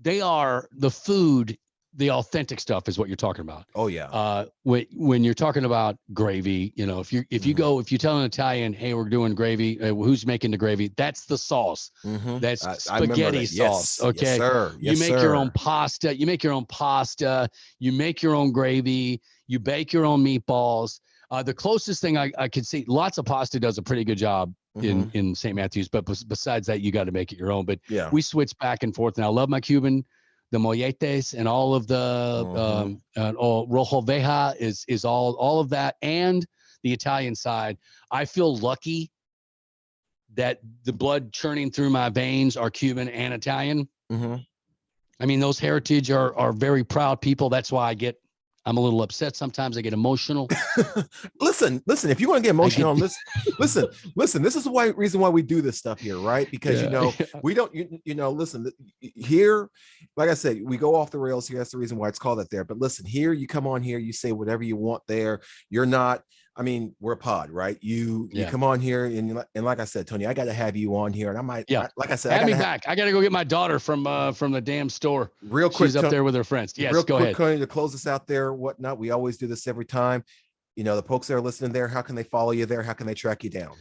they are the food. The authentic stuff is what you're talking about. Oh yeah. When you're talking about gravy, you know, if you tell an Italian, hey, we're doing gravy, who's making the gravy? That's the sauce. That's spaghetti sauce. Yes. Okay. Yes, sir. You make your own pasta. You make your own pasta. You make your own gravy. You bake your own meatballs. The closest thing I could see, lots of pasta does a pretty good job in St. Matthews, but besides that, you got to make it your own. But we switch back and forth, and I love my Cuban. The molletes and all of the rojo veja is all of that, and the Italian side. I feel lucky that the blood churning through my veins are Cuban and Italian. I mean, those heritage are very proud people. That's why I'm a little upset sometimes. I get emotional. Listen, if you want to get emotional on this, listen, this is the reason why we do this stuff here, right? Because, we don't, listen, here, like I said, we go off the rails here. That's the reason why it's called that there. But listen, here, you come on here, you say whatever you want there. You're not, I mean, we're a pod, right? You come on here and like I said, Tony, I got to have you on here, and I might, like I said, have me back. I got to go get my daughter from the damn store. Real quick, she's up there with her friends. Yes, real quick, Tony, to close us out there, whatnot. We always do this every time. You know, the folks that are listening there, how can they follow you there? How can they track you down?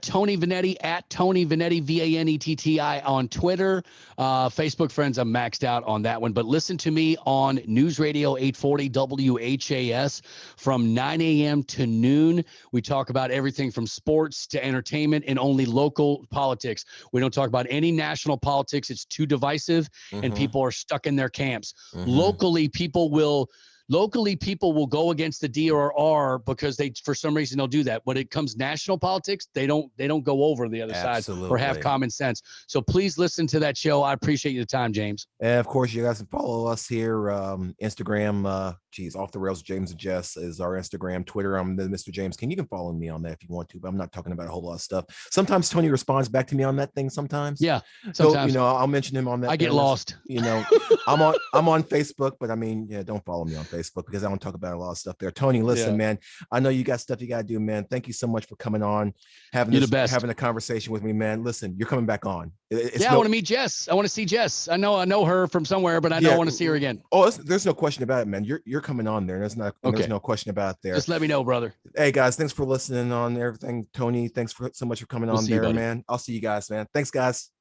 Tony Vanetti at Tony Vanetti, Vanetti on Twitter. Facebook friends, I'm maxed out on that one. But listen to me on News Radio 840 WHAS from 9 a.m. to noon. We talk about everything from sports to entertainment and only local politics. We don't talk about any national politics. It's too divisive and people are stuck in their camps. Locally, people will go against the DRR because for some reason they'll do that. When it comes national politics, they don't go over the other side or have common sense. So please listen to that show. I appreciate your time, James. And of course, you guys can follow us here. Instagram, Off the Rails, James and Jess is our Instagram. Twitter, I'm the Mr. James King. You can follow me on that if you want to, but I'm not talking about a whole lot of stuff. Sometimes Tony responds back to me on that thing sometimes. Yeah. Sometimes. So, I'll mention him on that. I get lost. I'm on Facebook, but I mean, don't follow me on Facebook because I don't talk about a lot of stuff there. Tony, listen, man, I know you got stuff you got to do, man. Thank you so much for coming on, having a conversation with me, man. Listen, you're coming back on. I want to meet Jess. I want to see Jess. I know her from somewhere, but I don't want to see her again. Oh, there's no question about it, man. You're coming on there. There's no question about it there. Just let me know, brother. Hey guys, thanks for listening on everything. Tony, thanks so much for coming on there, man. I'll see you guys, man. Thanks, guys.